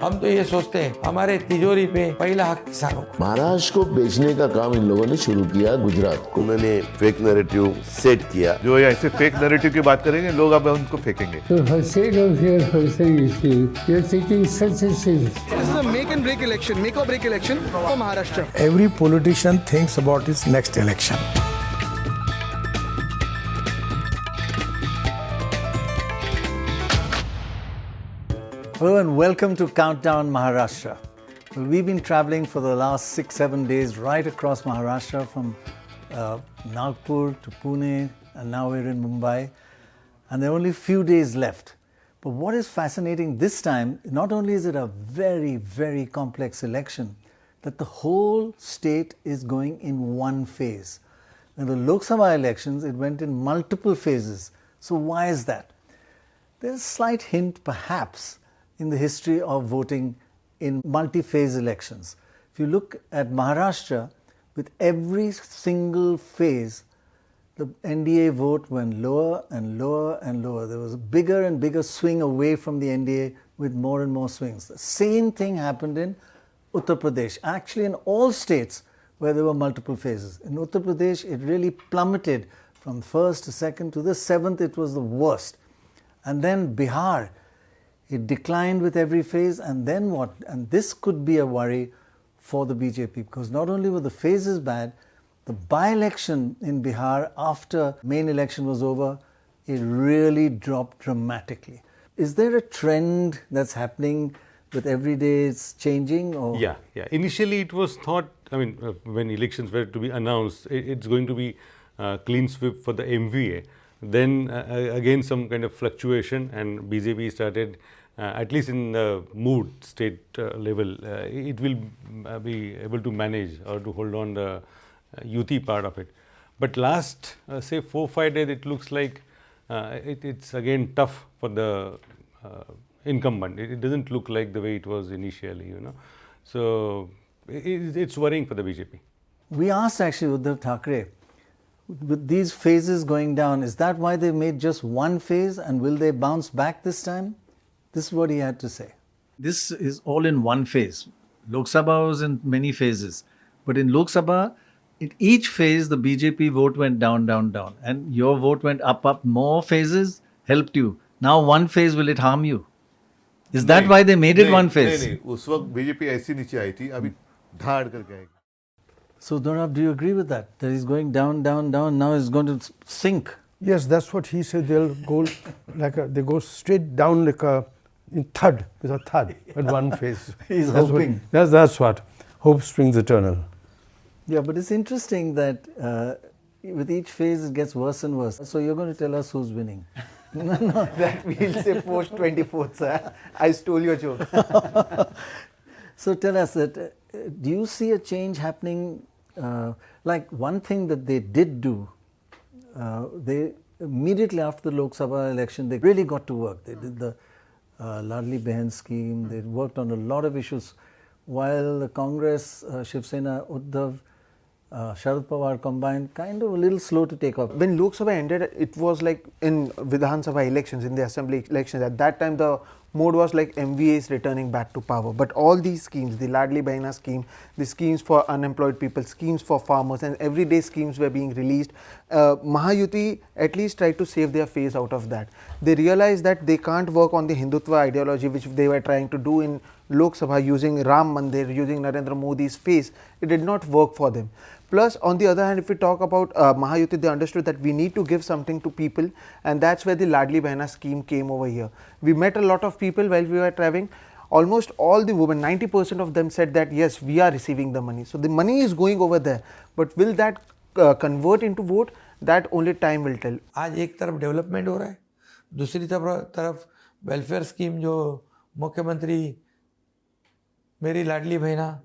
हम तो ये सोचते हैं हमारे तिजोरी पे पहला हक किसानों को। महाराष्ट्र को बेचने का काम इन लोगों ने शुरू किया गुजरात को। उन्होंने फेक नैरेटिव सेट किया। जो ऐसे फेक नैरेटिव की बात करेंगे लोग अब उनको फेंकेंगे। So Hussein of here, Hussein is here. You're taking such a serious. This is a make and break election, make or break election for Maharashtra. Every politician thinks about his next election. Hello and welcome to Countdown Maharashtra. Well, we've been traveling for the last 6-7 days right across Maharashtra from Nagpur to Pune, and now we're in Mumbai, and there are only a few days left. But what is fascinating this time, not only is it a very, very complex election, that the whole state is going in one phase. In the Lok Sabha elections, it went in multiple phases. So why is that? There's a slight hint, perhaps, in the history of voting in multi-phase elections. If you look at Maharashtra, with every single phase, the NDA vote went lower and lower and lower. There was a bigger and bigger swing away from the NDA with more and more swings. The same thing happened in Uttar Pradesh, actually in all states where there were multiple phases. In Uttar Pradesh, it really plummeted from first to second to the seventh, it was the worst. And then Bihar, it declined with every phase, and then what? And this could be a worry for the BJP, because not only were the phases bad, the by-election in Bihar after main election was over, it really dropped dramatically. Is there a trend that's happening with every day it's changing? Or? Yeah. Initially it was thought, when elections were to be announced, it's going to be clean sweep for the MVA. Then again some kind of fluctuation, and BJP started, at least in the mood state level, it will be able to manage or to hold on the UT part of it. But last say 4-5 days, it looks like it's again tough for the incumbent. It doesn't look like the way it was initially, So it's worrying for the BJP. We asked actually Uddhav Thackeray, with these phases going down, is that why they made just one phase, and will they bounce back this time? This is what he had to say. This is all in one phase. Lok Sabha was in many phases. But in Lok Sabha, in each phase, the BJP vote went down, down, down. And your vote went up, up. More phases helped you. Now one phase, will it harm you? Is that why they made it one phase? नहीं, उस वक्त BJP ऐसी नीचे आई थी, अभी धाड़ करके आएगी. So Dorab, do you agree with that? That he's going down, down, down, now it's going to sink. Yes, that's what he said. They'll go they go straight down like in thud, with a thud at one phase. He's hoping. That's what. Hope springs eternal. Yeah, but it's interesting that with each phase it gets worse and worse. So you're going to tell us who's winning. No, that we'll say post 24th, sir. I stole your joke. So tell us that, do you see a change happening? Like one thing that they did do, they immediately after the Lok Sabha election, they really got to work. They did the Ladli Behan scheme. They worked on a lot of issues. While the Congress, Shiv Sena, Uddhav, Sharad Pawar combined, kind of a little slow to take off. When Lok Sabha ended, it was like in Vidhan Sabha elections, in the assembly elections. At that time, the mode was like MVA is returning back to power. But all these schemes, the Ladli Behna scheme, the schemes for unemployed people, schemes for farmers, and everyday schemes were being released. Mahayuti at least tried to save their face out of that. They realized that they can't work on the Hindutva ideology, which they were trying to do in Lok Sabha using Ram Mandir, using Narendra Modi's face. It did not work for them. Plus, on the other hand, if we talk about Mahayuti, they understood that we need to give something to people, and that's where the Ladli Behna scheme came over here. We met a lot of people while we were traveling. Almost all the women, 90% of them said that yes, we are receiving the money. So the money is going over there. But will that convert into vote? That only time will tell. आज एक तरफ development हो रहा है, दूसरी तरफ welfare scheme जो मुख्यमंत्री मेरी लाडली बहना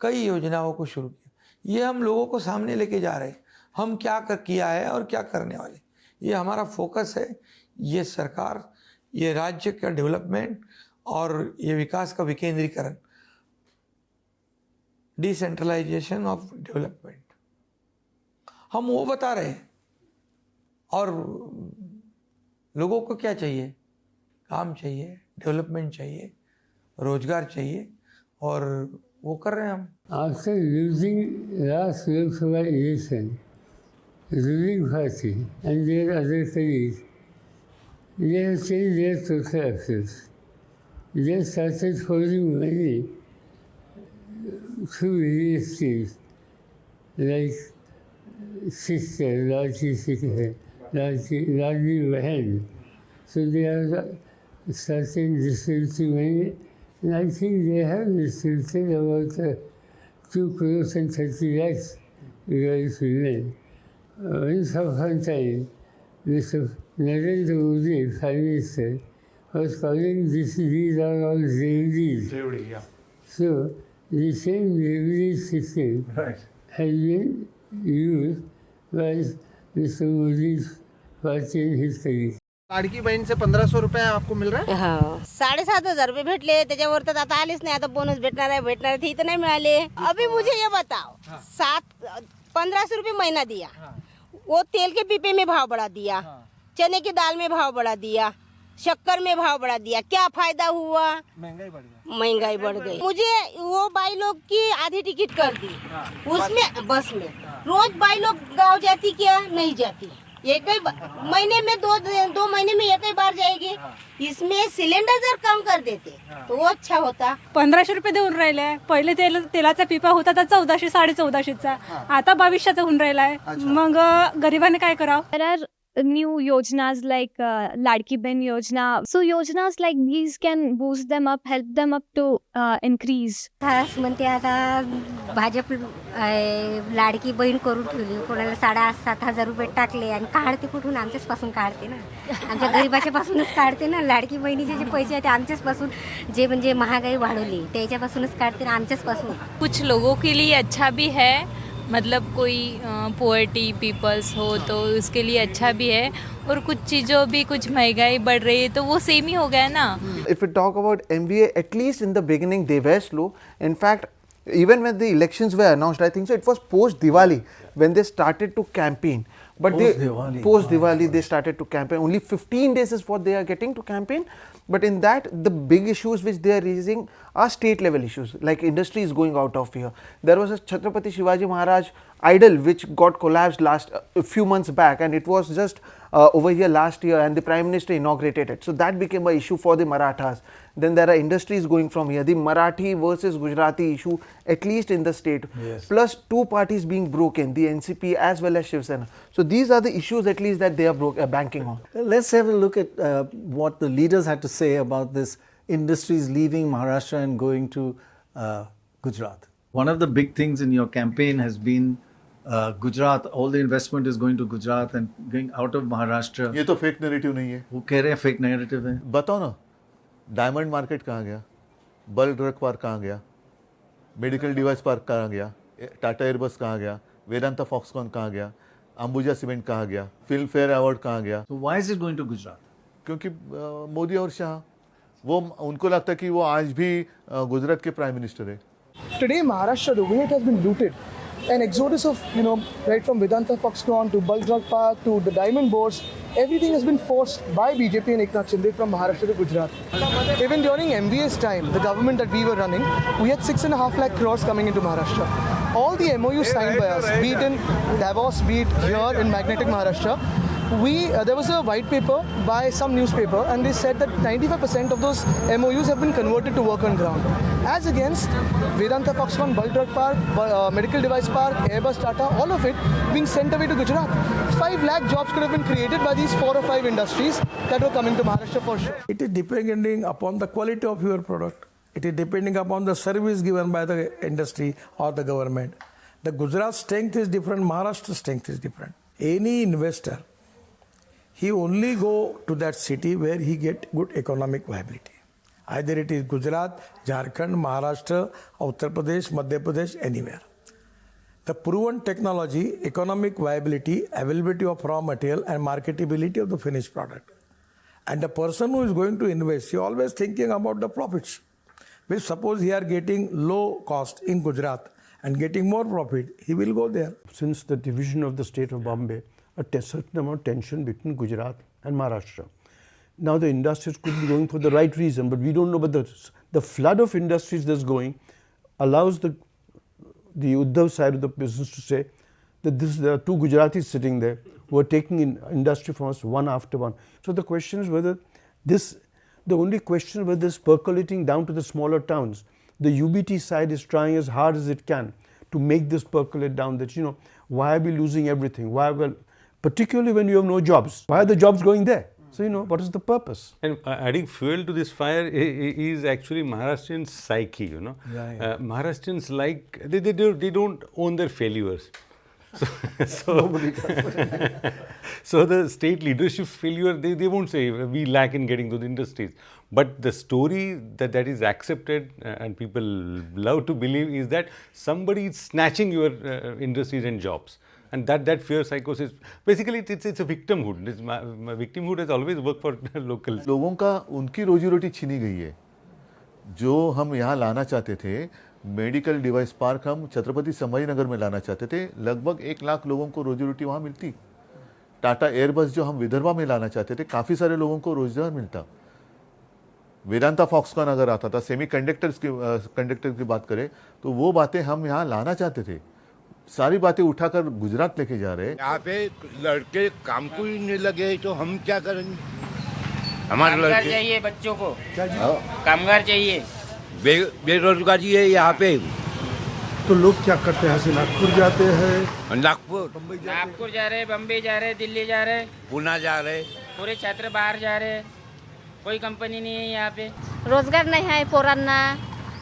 कई योजनाओं को शुरू किया, ये हम लोगों को सामने लेके जा रहे हैं. हम क्या किया है और क्या करने वाले, ये हमारा फोकस है. ये सरकार, ये राज्य का डेवलपमेंट और ये विकास का विकेंद्रीकरण, डिसेंट्रलाइजेशन ऑफ डेवलपमेंट, हम वो बता रहे हैं. और लोगों को क्या चाहिए? काम चाहिए, डेवलपमेंट चाहिए, रोजगार चाहिए और वो कर रहे हैं हम. After losing last Lok Sabha election, ruling party and their other colleagues, they have changed their social access. They started holding money through various schemes like sister, largely behind. So they are starting distributing money, and I think they have distributed about 2 crores and 30 lakhs regarding women. Once upon a time, Mr. Narendra Modi, Prime Minister, was calling these are all reveries. So the same reverie system has been used by Mr. Modi's party and his colleagues. Ladki Bahin से 1500 रुपये आपको मिल रहा है. हा 7,500 रुपये भेटले त्याच्यावर तर आता आलीच नाही. आता बोनस भेटणार आहे थे इथं नाही मिळाले. अभी मुझे ये बताओ 1500 रुपये महीना दिया, वो तेल के पीपे में भाव बढ़ा दिया, चने की दाल में भाव बढ़ा दिया, शक्कर में भाव बढ़ा दिया, क्या फायदा हुआ? महंगाई बढ़ गई. मुझे वो बाई लोग की आधी टिकट कर दी उसमें बस में. रोज बाई लोग गाँव जाती क्या? नहीं जाती. एक ही महीने में दो महीने में एक ही बार जाएगी. इसमें सिलेंडर जर कम कर देते तो वो अच्छा होता. 1500 रुपये देऊन राहिले. पहिले तेलाचा पिपा होता तर 1400 1450चा, आता 2200चा होऊन राहिलाय. मग गरिबांनी काय करावं? New yojanas like Ladki Bahin Yojana. So yojanas like these can boost them up, help them up to increase. खास म्हणते आता भाजप लाडकी बहीण करून ठेवली. कोणाला 7,500 रुपये टाकले आणि काढते कुठून? आमच्याच पासून काढते ना. आमच्या गरीबाच्या पासूनच काढते ना. लाडकी बहिणीचे जे पैसे आहेत ते आमच्याच पासून, जे म्हणजे महागाई वाढवली त्याच्यापासूनच काढते ना, आमच्याच पासून. कुछ लोगों के लिए अच्छा भी है, मतलब कोई पोवर्टी पीपल्स हो तो उसके लिए अच्छा भी है, और कुछ चीज़ों भी कुछ महंगाई बढ़ रही है तो वो सेम ही हो गया ना. If we talk about MVA, at least in the beginning they were slow. In fact, even when the elections were announced, I think so it was post Diwali when they started to campaign. But post Diwali they started to campaign. Only 15 days is what they are getting to campaign. But in that, the big issues which they are raising are state level issues, like industry is going out of here. There was a Chhatrapati Shivaji Maharaj idol which got collapsed a few months back, and it was just over here last year, and the Prime Minister inaugurated it. So that became an issue for the Marathas. Then there are industries going from here. The Marathi versus Gujarati issue, at least in the state. Yes. Plus 2 parties being broken, the NCP as well as Shiv Sena. So these are the issues at least that they are banking on. Let's have a look at what the leaders had to say about this industries leaving Maharashtra and going to Gujarat. One of the big things in your campaign has been Gujarat. All the investment is going to Gujarat and going out of Maharashtra. ये तो fake narrative नहीं है. वो कह रहे हैं fake narrative है. बताओ ना, डायमंड मार्केट कहाँ गया, बल्क ड्रग पार्क कहाँ गया, मेडिकल डिवाइस पार्क कहाँ गया, टाटा एयरबस कहाँ गया, वेदांता फॉक्सकॉन कहाँ गया, अंबुजा सीमेंट कहाँ गया, फिल्म फेयर अवार्ड कहाँ गया. So why is it going to Gujarat? क्योंकि मोदी और शाह, वो उनको लगता है कि वो आज भी गुजरात के प्राइम मिनिस्टर है. Today, Maharashtra, the way it has been looted, an exodus of, right from Vedanta Foxconn to Bulk Drug Park to the diamond boards, everything has been forced by BJP and Eknath Shinde from Maharashtra to Gujarat. Even during MVA's time, the government that we were running, we had 6.5 lakh crores coming into Maharashtra. All the MOUs signed by us, be it in Davos, be it here in magnetic Maharashtra, there was a white paper by some newspaper, and they said that 95% of those MOUs have been converted to work on ground. As against Vedanta Foxconn, Bulk Drug Park, Medical Device Park, Airbus, Tata, all of it being sent away to Gujarat. 5 lakh jobs could have been created by these 4 or 5 industries that were coming to Maharashtra for sure. It is depending upon the quality of your product. It is depending upon the service given by the industry or the government. The Gujarat strength is different, Maharashtra strength is different. Any investor, he only go to that city where he get good economic viability. Either it is Gujarat, Jharkhand, Maharashtra, Uttar Pradesh, Madhya Pradesh, anywhere. The proven technology, economic viability, availability of raw material and marketability of the finished product. And the person who is going to invest, he always thinking about the profits. Which suppose he are getting low cost in Gujarat and getting more profit, he will go there. Since the division of the state of Bombay, a certain amount of tension between Gujarat and Maharashtra. now the industries could be going for the right reason, but we don't know. But the flood of industries that's going allows the Uddhav side of the business to say that there are two Gujaratis sitting there who are taking in industry from us one after one. So the question is whether the only question is whether it's percolating down to the smaller towns. The UBT side is trying as hard as it can to make this percolate down, that, why are we losing everything? Particularly when you have no jobs. Why are the jobs going there? So, what is the purpose? And adding fuel to this fire is actually Maharashtrian psyche, Right. Maharashtrians they don't own their failures. Nobody does. So the state leadership failure, they won't say we lack in getting those industries. But the story that is accepted and people love to believe is that somebody is snatching your industries and jobs. And that fear psychosis, basically it's a victimhood. Victimhood has always worked for local. लोगों का उनकी रोजी रोटी छीनी गई है. जो हम यहाँ लाना चाहते थे, मेडिकल डिवाइस पार्क हम छत्रपति संभाजी नगर में लाना चाहते थे, लगभग 1 लाख लोगों को रोजी रोटी वहाँ मिलती. टाटा एयरबस जो हम विदर्भा में लाना चाहते थे, काफ़ी सारे लोगों को रोजगार मिलता. वेदांता फॉक्सकॉन अगर आता था, सेमी कंडक्टर की बात करें तो वो बातें हम यहाँ लाना चाहते थे. सारी बातें उठाकर गुजरात लेके जा रहे हैं. यहाँ पे लड़के काम को ही नहीं लगे तो हम क्या करेंगे? हमारे लड़के चाहिए, बच्चों को कामगार चाहिए, बेरोजगारी है यहाँ पे. तो लोग क्या करते हैं? नागपुर जाते हैं, नागपुर जा रहे, बम्बई जा रहे, दिल्ली जा रहे, पुणे जा रहे, पूरे छात्र बाहर जा रहे. कोई कंपनी नहीं है यहाँ पे. रोजगार नाही आहे पोरांना,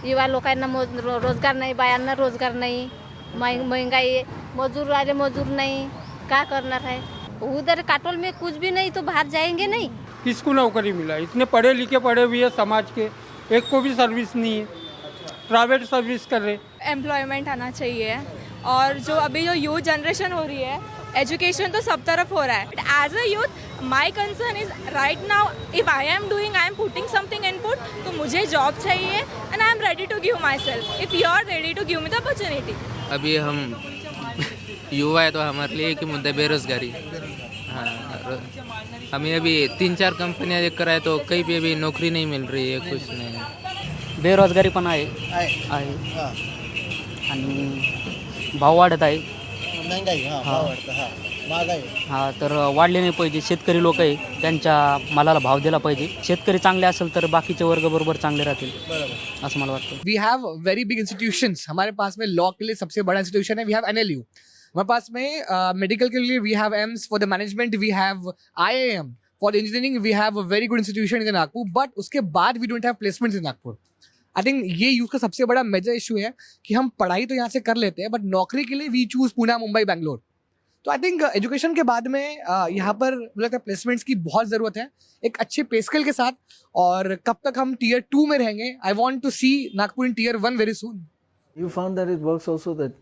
युवा लोकांना रोजगार नाही, बायांना रोजगार नाही, महंगाई, मजूर वाले मजूर नहीं, क्या करना है? उधर काटोल में कुछ भी नहीं तो बाहर जाएंगे नहीं. किसको नौकरी मिला? इतने पढ़े लिखे पढ़े हुए समाज के एक को भी सर्विस नहीं है, प्राइवेट सर्विस कर रहे. एम्प्लॉयमेंट आना चाहिए. और जो अभी जो यूथ जनरेशन हो रही है, एजुकेशन तो सब तरफ हो रहा है. As a youth my concern is right now, if I am putting something input, तो मुझे जॉब चाहिए and I am ready to give myself if you are ready to give me the opportunity. अभी हम युवा है तो हमारे लिए एक मुद्दा बेरोजगारी. हाँ, हमें अभी 3-4 कंपनियां देख कर आए तो कहीं भी अभी नौकरी नहीं मिल रही है, कुछ नहीं. बेरोजगारी पण आहे आणि भाव वाढत आहे. हा तर वाढले नाही पाहिजे. शेतकरी लोक आहे त्यांच्या मालाला भाव दिला पाहिजे. शेतकरी चांगले असेल तर बाकीचे वर्ग बरोबर चांगले राहतील असं मला वाटतं. We have very big institutions. हमारे पास में लॉ के लिए सबसे बड़ा इंस्टीट्यूशन है, वी हैव एनएलयू. हमारे पास में मेडिकल के लिए we have AIIMS, for the management we have IIM, for the engineering we have a very good institution in Nagpur. But उसके बाद we don't have placements in Nagpur. I think ये youth का सबसे बड़ा मेजर इशू है कि हम पढ़ाई तो यहाँ से कर लेते हैं बट नौकरी के लिए वी चूज पुणे, मुंबई, बैंगलोर. तो आई थिंक एजुकेशन के बाद में यहाँ पर मुझे लगता है प्लेसमेंट्स की बहुत ज़रूरत है एक अच्छे पे स्केल के साथ. और कब तक हम Tier 2 में रहेंगे? I want to see Nagpur in Tier 1 very soon. You found that it works also that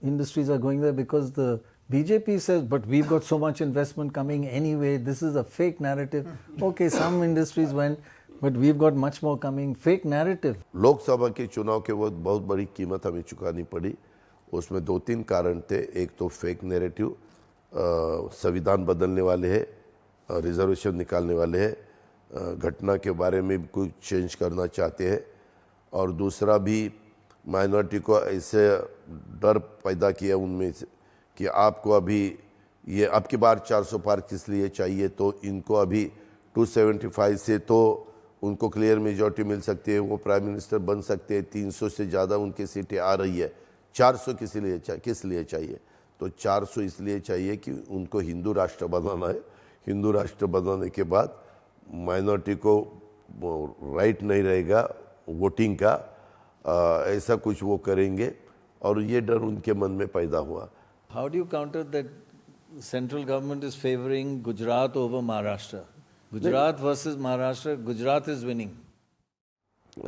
industries are going there because the BJP says, but we've got so much investment coming anyway, this is a fake narrative. Okay, some industries went, but we've got much more coming. Fake narrative. Lok Sabha के चुनाव के वक्त बहुत बड़ी कीमत हमें चुकानी पड़ी. उसमें 2-3 कारण थे. एक तो फेक नैरेटिव, संविधान बदलने वाले हैं, रिजर्वेशन निकालने वाले हैं, घटना के बारे में कुछ चेंज करना चाहते हैं, और दूसरा भी माइनॉरिटी को ऐसे डर पैदा किया उनमें से कि आपको अभी ये अब की बार 400 पार किस लिए चाहिए, तो इनको अभी 275 से तो उनको क्लियर मेजॉरिटी मिल सकती है, वो प्राइम मिनिस्टर बन सकते हैं. 300 से ज़्यादा उनकी सीटें आ रही है. 400 किस लिए चाहिए? तो 400 इसलिए चाहिए कि उनको हिंदू राष्ट्र बनाना है. हिंदू राष्ट्र बनाने के बाद माइनॉरिटी को राइट नहीं रहेगा वोटिंग का, ऐसा कुछ वो करेंगे, और ये डर उनके मन में पैदा हुआ. How do you counter that central government is favoring Gujarat over Maharashtra? Gujarat versus Maharashtra, Gujarat is winning.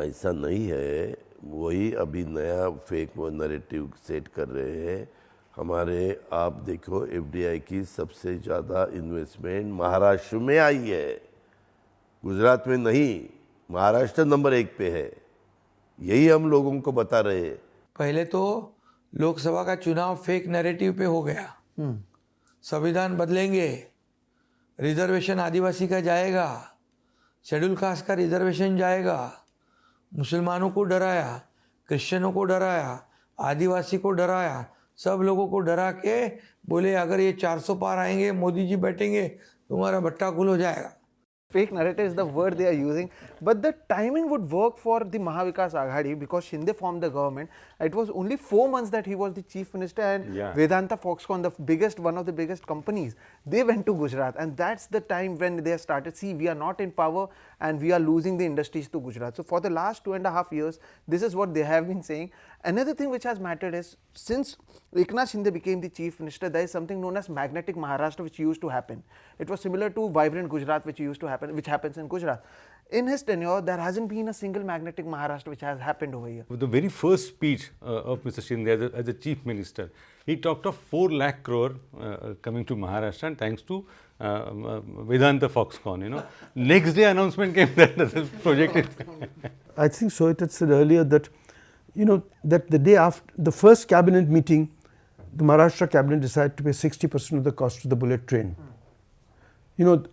ऐसा नहीं है. वही अभी नया फेक नैरेटिव सेट कर रहे हैं. हमारे आप देखो FDI की सबसे ज़्यादा इन्वेस्टमेंट महाराष्ट्र में आई है, गुजरात में नहीं. महाराष्ट्र नंबर 1 पे है. यही हम लोगों को बता रहे हैं. पहले तो लोकसभा का चुनाव फेक नैरेटिव पे हो गया. संविधान बदलेंगे, रिजर्वेशन आदिवासी का जाएगा, शेड्यूल कास्ट का रिजर्वेशन जाएगा, मुसलमानों को डराया, क्रिश्चियनों को डराया, आदिवासी को डराया, सब लोगों को डरा के बोले अगर ये 400 पार आएंगे मोदी जी बैठेंगे तुम्हारा भट्टा गुल हो जाएगा. Fake narrative is the word they are using, but the timing would work for the Mahavikas Aghadi because Shinde formed the government. It was only 4 months that he was the chief minister, and Vedanta Foxconn, one of the biggest companies, they went to Gujarat, and that's the time when they started, see, we are not in power and we are losing the industries to Gujarat. So for the last 2.5 years, this is what they have been saying. Another thing which has mattered is, since Eknath Shinde became the chief minister, there is something known as magnetic Maharashtra which used to happen. It was similar to vibrant Gujarat which happens in Gujarat. In his tenure, there hasn't been a single magnetic Maharashtra which has happened over here. The very first speech of Mr. Shinde as a chief minister, he talked of 4 lakh crore coming to Maharashtra, and thanks to Vedanta Foxconn, you know. Next day announcement came that the project is I think so. It had said earlier that, you know, that the day after the first cabinet meeting, the Maharashtra cabinet decided to pay 60% of the cost of the bullet train. You know,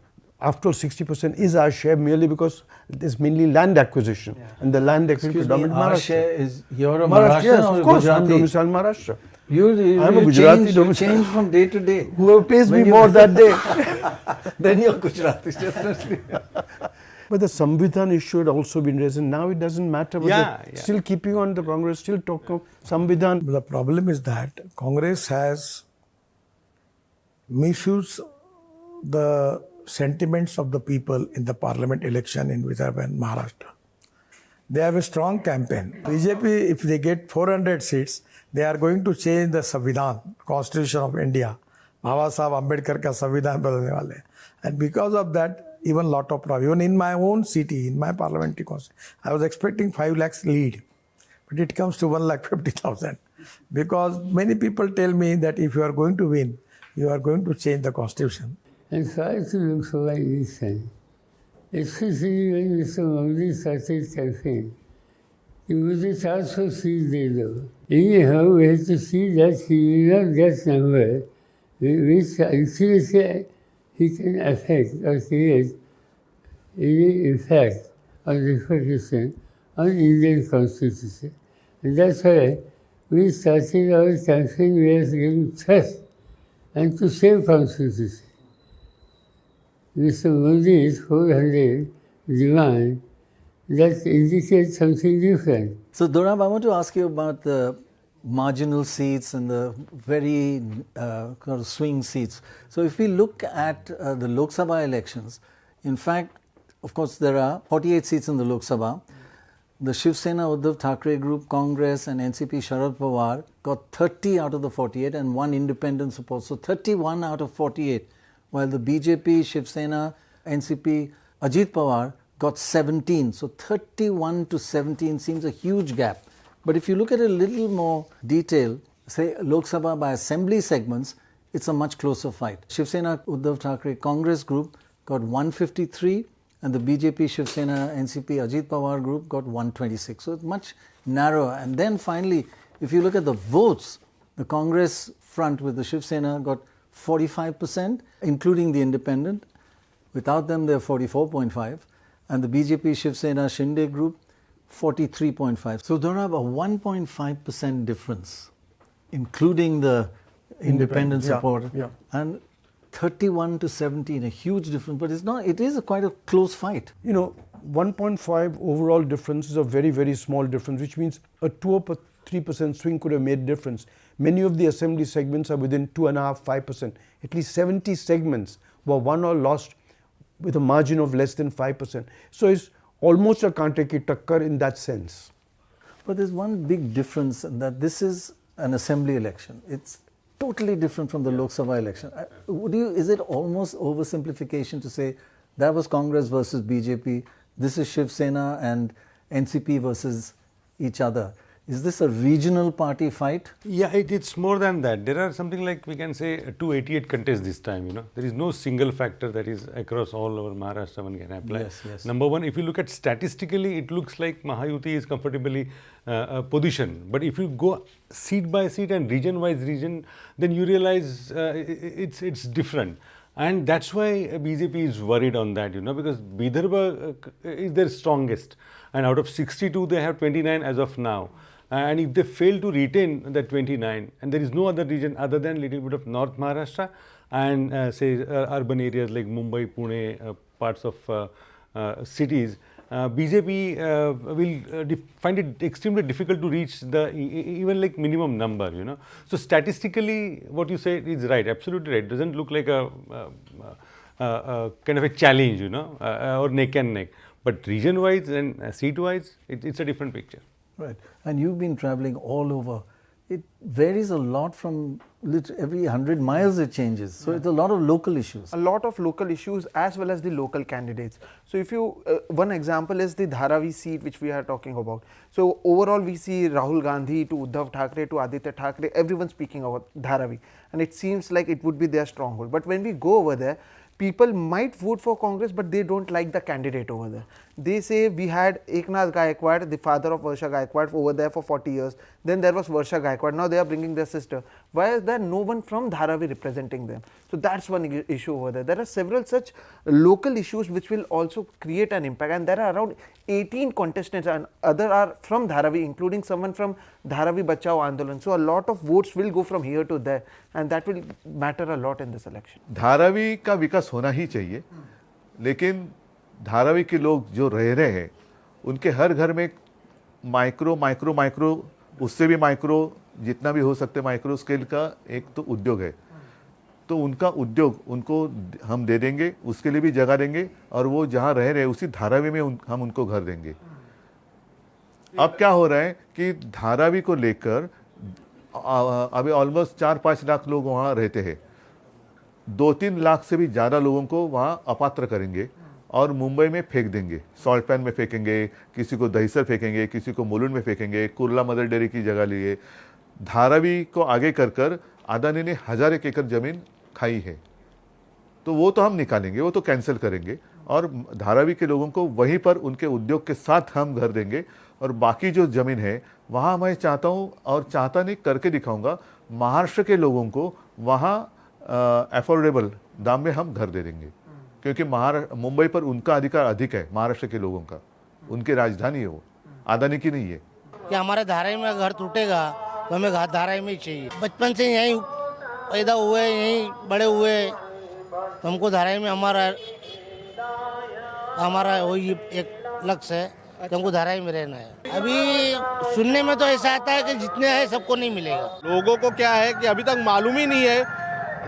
after all, 60% is our share merely because it is mainly land acquisition, and the land acquisition predominantly our Maharashtra. share is, you're a Maharashtrian Yes, or of course, I'm Gujarati? domiciled Maharashtra. I'm a You Gujarati change domiciled. from day to day. Whoever pays me When you- more that day. Then you're Gujarati, definitely. But the Samvidhan issue had also been raised, and now it doesn't matter. But Yeah, they're still keeping on, the Congress still talk of Samvidhan. The problem is that Congress has misused the sentiments of the people in the parliament election in Vidarbha and Maharashtra. They have a strong campaign. BJP, if they get 400 seats, they are going to change the Samvidhan, Constitution of India. Baba Sahib Ambedkar ka Samvidhan badalne wale hain. And because of that, even lot of problems. Even in my own city, in my parliamentary constituency, I was expecting 5 lakhs lead, but it comes to 1,50,000. Because many people tell me that if you are going to win, you are going to change the constitution. And so it looks like this time. Especially when Mr. Modi started campaign, he was also see the anyhow, we have to see that he will not get number, which actually he can affect or create any effect on the constitution, on Indian constitution. And that's why we started our campaign with giving trust and to save constitution. Mr. Modi's 400 demand that indicates something different. So, Dorab, I want to ask you about the marginal seats and the very kind of swing seats. So, if we look at the Lok Sabha elections, in fact, of course, there are 48 seats in the Lok Sabha. The Shiv Sena Uddhav Thackeray group, Congress and NCP Sharad Pawar got 30 out of the 48 and 1 independent support. So, 31 out of 48. While the BJP, Shiv Sena, NCP, Ajit Pawar got 17. So 31 to 17 seems a huge gap. But if you look at a little more detail, say Lok Sabha by assembly segments, it's a much closer fight. Shiv Sena Uddhav Thackeray Congress group got 153 and the BJP, Shiv Sena, NCP, Ajit Pawar group got 126. So it's much narrower. And then finally, if you look at the votes, the Congress front with the Shiv Sena got 45%, including the independent. Without them, they're 44.5%. And the BJP, Shiv Sena, Shinde group, 43.5%. So there are a 1.5% difference, including the independent support. And 31 to 17, a huge difference. But it's not, it is quite a close fight. You know, 1.5 overall difference is a very, very small difference, which means a 2 or 3% swing could have made a difference. Many of the assembly segments are within 2.5%, 5%. At least 70 segments were won or lost with a margin of less than 5%. So it's almost a kante ki takkar in that sense. But there's one big difference in that this is an assembly election. It's totally different from the Lok Sabha election. Is it almost oversimplification to say that was Congress versus BJP, this is Shiv Sena and NCP versus each other? Is this a regional party fight? Yeah, it's more than that. There are something like, we can say, 288 contests this time, you know. There is no single factor that is across all over Maharashtra one can apply. Yes. Number one, if you look at statistically, it looks like Mahayuti is comfortably positioned. But if you go seat by seat and region-wise region, then you realize it's different. And that's why BJP is worried on that, because Vidarbha is their strongest. And out of 62, they have 29 as of now. And if they fail to retain that 29, and there is no other region other than little bit of North Maharashtra and say urban areas like Mumbai, Pune, parts of cities, BJP will find it extremely difficult to reach the even like minimum number, So statistically, what you say is right, absolutely right. It doesn't look like a kind of a challenge, or neck and neck. But region-wise and seat-wise, it's a different picture. Right. And you've been traveling all over. It varies a lot from every 100 miles it changes. So it's a lot of local issues. A lot of local issues as well as the local candidates. So if you, one example is the Dharavi seat which we are talking about. So overall we see Rahul Gandhi to Uddhav Thackeray to Aditya Thackeray, everyone speaking about Dharavi. And it seems like it would be their stronghold. But when we go over there, people might vote for Congress, but they don't like the candidate over there. They say we had Eknath Gaikwad, the father of Varsha Gaikwad, over there for 40 years. Then there was Varsha Gaikwad. Now they are bringing their sister. Why is there no one from Dharavi representing them? So that's one issue over there. There are several such local issues which will also create an impact. And there are around 18 contestants and other are from Dharavi, including someone from Dharavi Bachao Andolan. So a lot of votes will go from here to there. And that will matter a lot in this election. Dharavi का विकास होना ही चाहिए, लेकिन धारावी के लोग जो रह रहे हैं उनके हर घर में माइक्रो उससे भी माइक्रो जितना भी हो सकते माइक्रो स्केल का एक तो उद्योग है, तो उनका उद्योग उनको हम दे देंगे, उसके लिए भी जगह देंगे और वो जहाँ रह रहे हैं उसी धारावी में हम उनको घर देंगे। अब क्या हो रहा है कि धारावी को लेकर अभी ऑलमोस्ट 4-5 लाख लोग वहाँ रहते हैं, 2-3 लाख से भी ज़्यादा लोगों को वहाँ अपात्र करेंगे और मुंबई में फेंक देंगे, सॉल्ट पैन में फेंकेंगे, किसी को दहीसर फेंकेंगे, किसी को मुलुंड में फेंकेंगे, कुर्ला मदर डेयरी की जगह लिए। धारावी को आगे कर अदानी ने 1000 एकड़ ज़मीन खाई है, तो वो तो हम निकालेंगे, वो तो कैंसिल करेंगे और धारावी के लोगों को वहीं पर उनके उद्योग के साथ हम घर देंगे और बाकी जो ज़मीन है वहाँ मैं चाहता हूँ और चाहता नहीं करके दिखाऊंगा, महाराष्ट्र के लोगों को वहाँ अफोर्डेबल दाम में हम घर दे देंगे, क्योंकि मुंबई पर उनका अधिकार अधिक है, महाराष्ट्र के लोगों का, उनकी राजधानी है वो, अदानी की नहीं है। कि हमारे धारावी में घर टूटेगा तो हमें धारावी में ही चाहिए, बचपन से यहीं पैदा हुए, यहीं बड़े हुए, तो हमको धारावी में हमारा वही एक लक्ष्य है कि हमको धारावी में रहना है। अभी सुनने में तो ऐसा आता है कि जितने हैं सबको नहीं मिलेगा। लोगों को क्या है कि अभी तक मालूम ही नहीं है।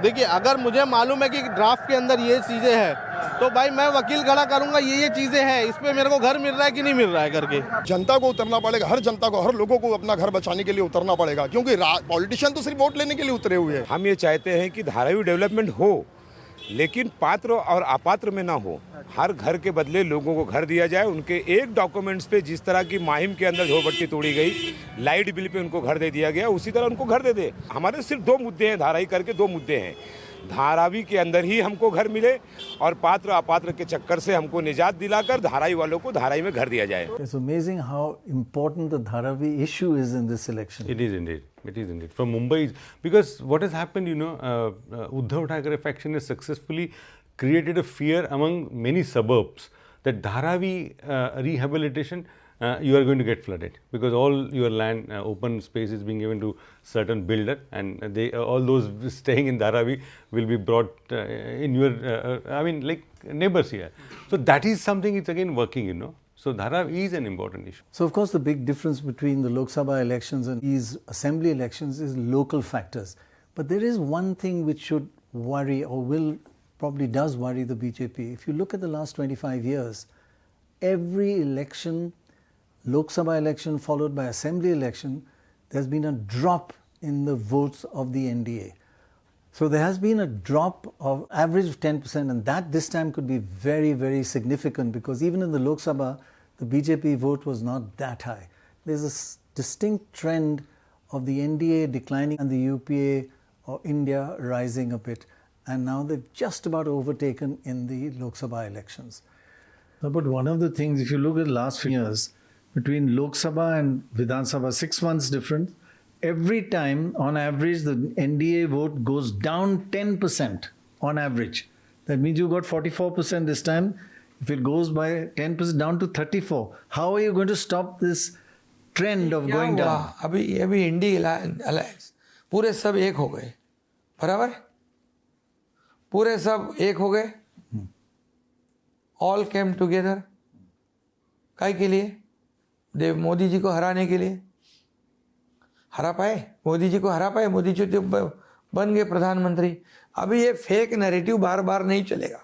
देखिए, अगर मुझे मालूम है कि ड्राफ्ट के अंदर ये चीज़ें हैं तो भाई मैं वकील खड़ा करूंगा, ये चीज़ें हैं, इस पे मेरे को घर मिल रहा है कि नहीं मिल रहा है करके। जनता को उतरना पड़ेगा, हर जनता को, हर लोगों को अपना घर बचाने के लिए उतरना पड़ेगा, क्योंकि पॉलिटिशियन तो सिर्फ वोट लेने के लिए उतरे हुए हैं। हम ये चाहते हैं कि धारावी डेवलपमेंट हो, लेकिन पात्र और अपात्र में ना हो। हर घर के बदले लोगों को घर दिया जाए, उनके एक डॉक्यूमेंट्स पे जिस तरह की माहिम के अंदर झोपड़पट्टी तोड़ी गई, लाइट बिल पे उनको घर दे दिया गया, उसी तरह उनको घर दे दे। हमारे सिर्फ 2 मुद्दे हैं, धारावी करके 2 मुद्दे हैं। धारावी के अंदर ही हमको घर मिले और पात्र अपात्र के चक्कर से हमको निजात दिलाकर धारावी वालों को धारावी में घर दिया जाए। It's amazing how important the Dharavi issue is in this election. It is indeed. It is indeed. From Mumbai, because what has happened, Uddhav Thackeray faction has successfully created a fear among many suburbs that Dharavi rehabilitation, you are going to get flooded because all your land, open space is being given to certain builder, and they all those staying in Dharavi will be brought in your, like neighbors here. So that is something it's again working, So Dharavi is an important issue. So of course the big difference between the Lok Sabha elections and these assembly elections is local factors. But there is one thing which should worry or probably does worry the BJP. If you look at the last 25 years, every election, Lok Sabha election followed by assembly election, there's been a drop in the votes of the NDA. So there has been a drop of average of 10%, and that this time could be very, very significant because even in the Lok Sabha, the BJP vote was not that high. There's a distinct trend of the NDA declining and the UPA or India rising a bit, and now they've just about overtaken in the Lok Sabha elections. But one of the things, if you look at the last few years, between Lok Sabha and Vidhan Sabha, 6 months difference, every time on average the NDA vote goes down 10% on average. That means you got 44% this time. If it goes by 10% down to 34, how are you going to stop this trend of going down? अभी INDI alliance पूरे सब एक हो गए, बराबर, पूरे सब एक हो गए, ऑल केम टुगेदर, काय के लिए? मोदी जी को हराने के लिए। हरा पाए मोदी जी को? हरा पाए? मोदी जी तो बन गए प्रधानमंत्री। अभी ये फेक नैरेटिव बार बार नहीं चलेगा।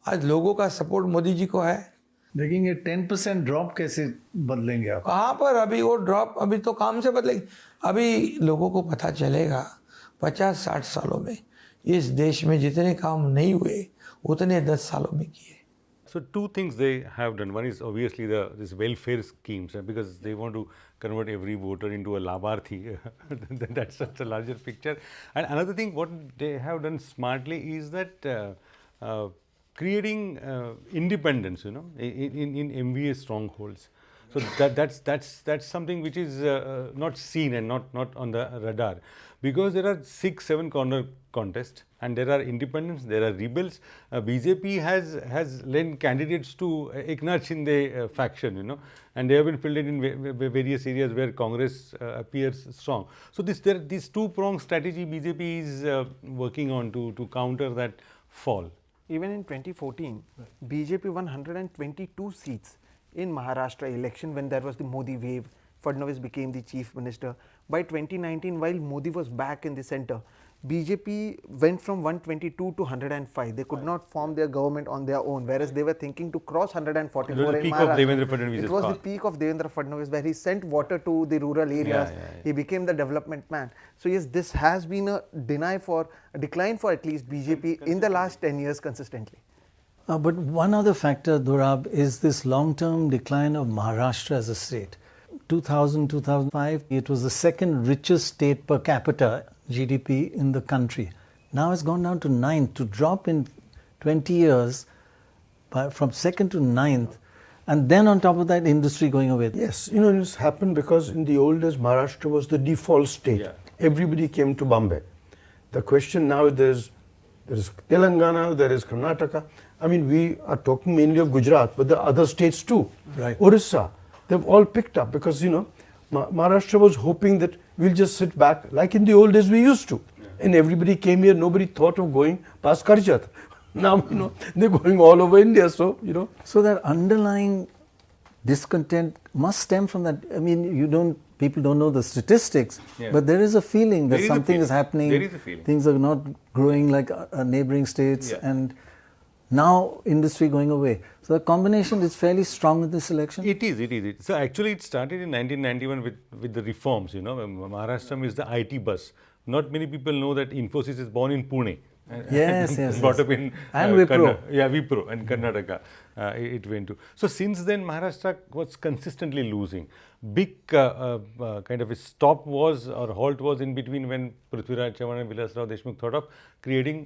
आज लोगों का सपोर्ट मोदी जी को है। लेकिन ये 10% ड्रॉप कैसे बदलेंगे आप? कहाँ पर अभी वो ड्रॉप, अभी तो काम से बदलेगी। अभी लोगों को पता चलेगा 50-60 सालों में इस देश में जितने काम नहीं हुए उतने 10 सालों में किए। So two things they have done. One is obviously this welfare schemes, because they want to convert every voter into a Labharthi. That's such a larger picture. And another thing, what they have done smartly is that creating independence, in MVA strongholds. So that's something which is not seen and not on the radar, because there are 6-7 corner contests and there are independents, there are rebels. BJP has lent candidates to Eknath Shinde faction, and they have been filled in various areas where Congress appears strong. So this two-pronged strategy BJP is working on to counter that fall. Even in 2014, BJP won 122 seats in Maharashtra election when there was the Modi wave. Fadnavis became the chief minister. By 2019, while Modi was back in the center, BJP went from 122 to 105. They could not form their government on their own, whereas they were thinking to cross 144 It was the in peak Maharashtra. of Devendra Fadnavis' It was power. the peak of Devendra Fadnavis, where he sent water to the rural areas. He became the development man. So yes, this has been a decline for at least BJP in the last 10 years consistently. But one other factor, Durab, is this long-term decline of Maharashtra as a state. 2000-2005, it was the second richest state per capita GDP in the country. Now it's gone down to 9th. To drop in 20 years from 2nd to 9th, and then on top of that, industry going away. Yes, it's happened because in the old days, Maharashtra was the default state. Yeah. Everybody came to Bombay. The question now there is Telangana, there is Karnataka. I mean, we are talking mainly of Gujarat, but the other states too. Right. Orissa, they've all picked up because, Maharashtra was hoping that we'll just sit back like in the old days we used to. Yeah. And everybody came here, nobody thought of going past Karjat. Now, they're going all over India, so, So that underlying discontent must stem from that. I mean, people don't know the statistics, but there is a feeling that something is happening. There is a feeling. Things are not growing like neighboring states, and now industry going away. So the combination is fairly strong in this election. It is. So actually it started in 1991 with the reforms, Maharashtra is the IT bus. Not many people know that Infosys is born in Pune. Yes. Brought up in and Wipro. Wipro and Karnataka it went to. So since then Maharashtra was consistently losing. Big kind of a stop was or halt was in between when Prithviraj Chavan and Vilas Rao Deshmukh thought of creating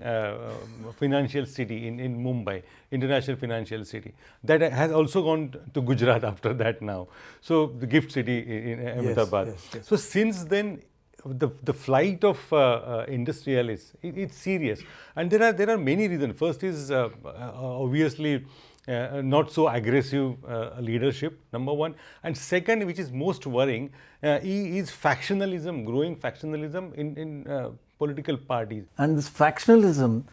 financial city in Mumbai, international financial city. That has also gone to Gujarat after that now. So the gift city in Ahmedabad. Yes. So since then the flight of industrialists, it's serious, and there are many reasons. First is obviously not so aggressive leadership, number one, and second, which is most worrying, is factionalism, growing factionalism in political parties. And this factionalism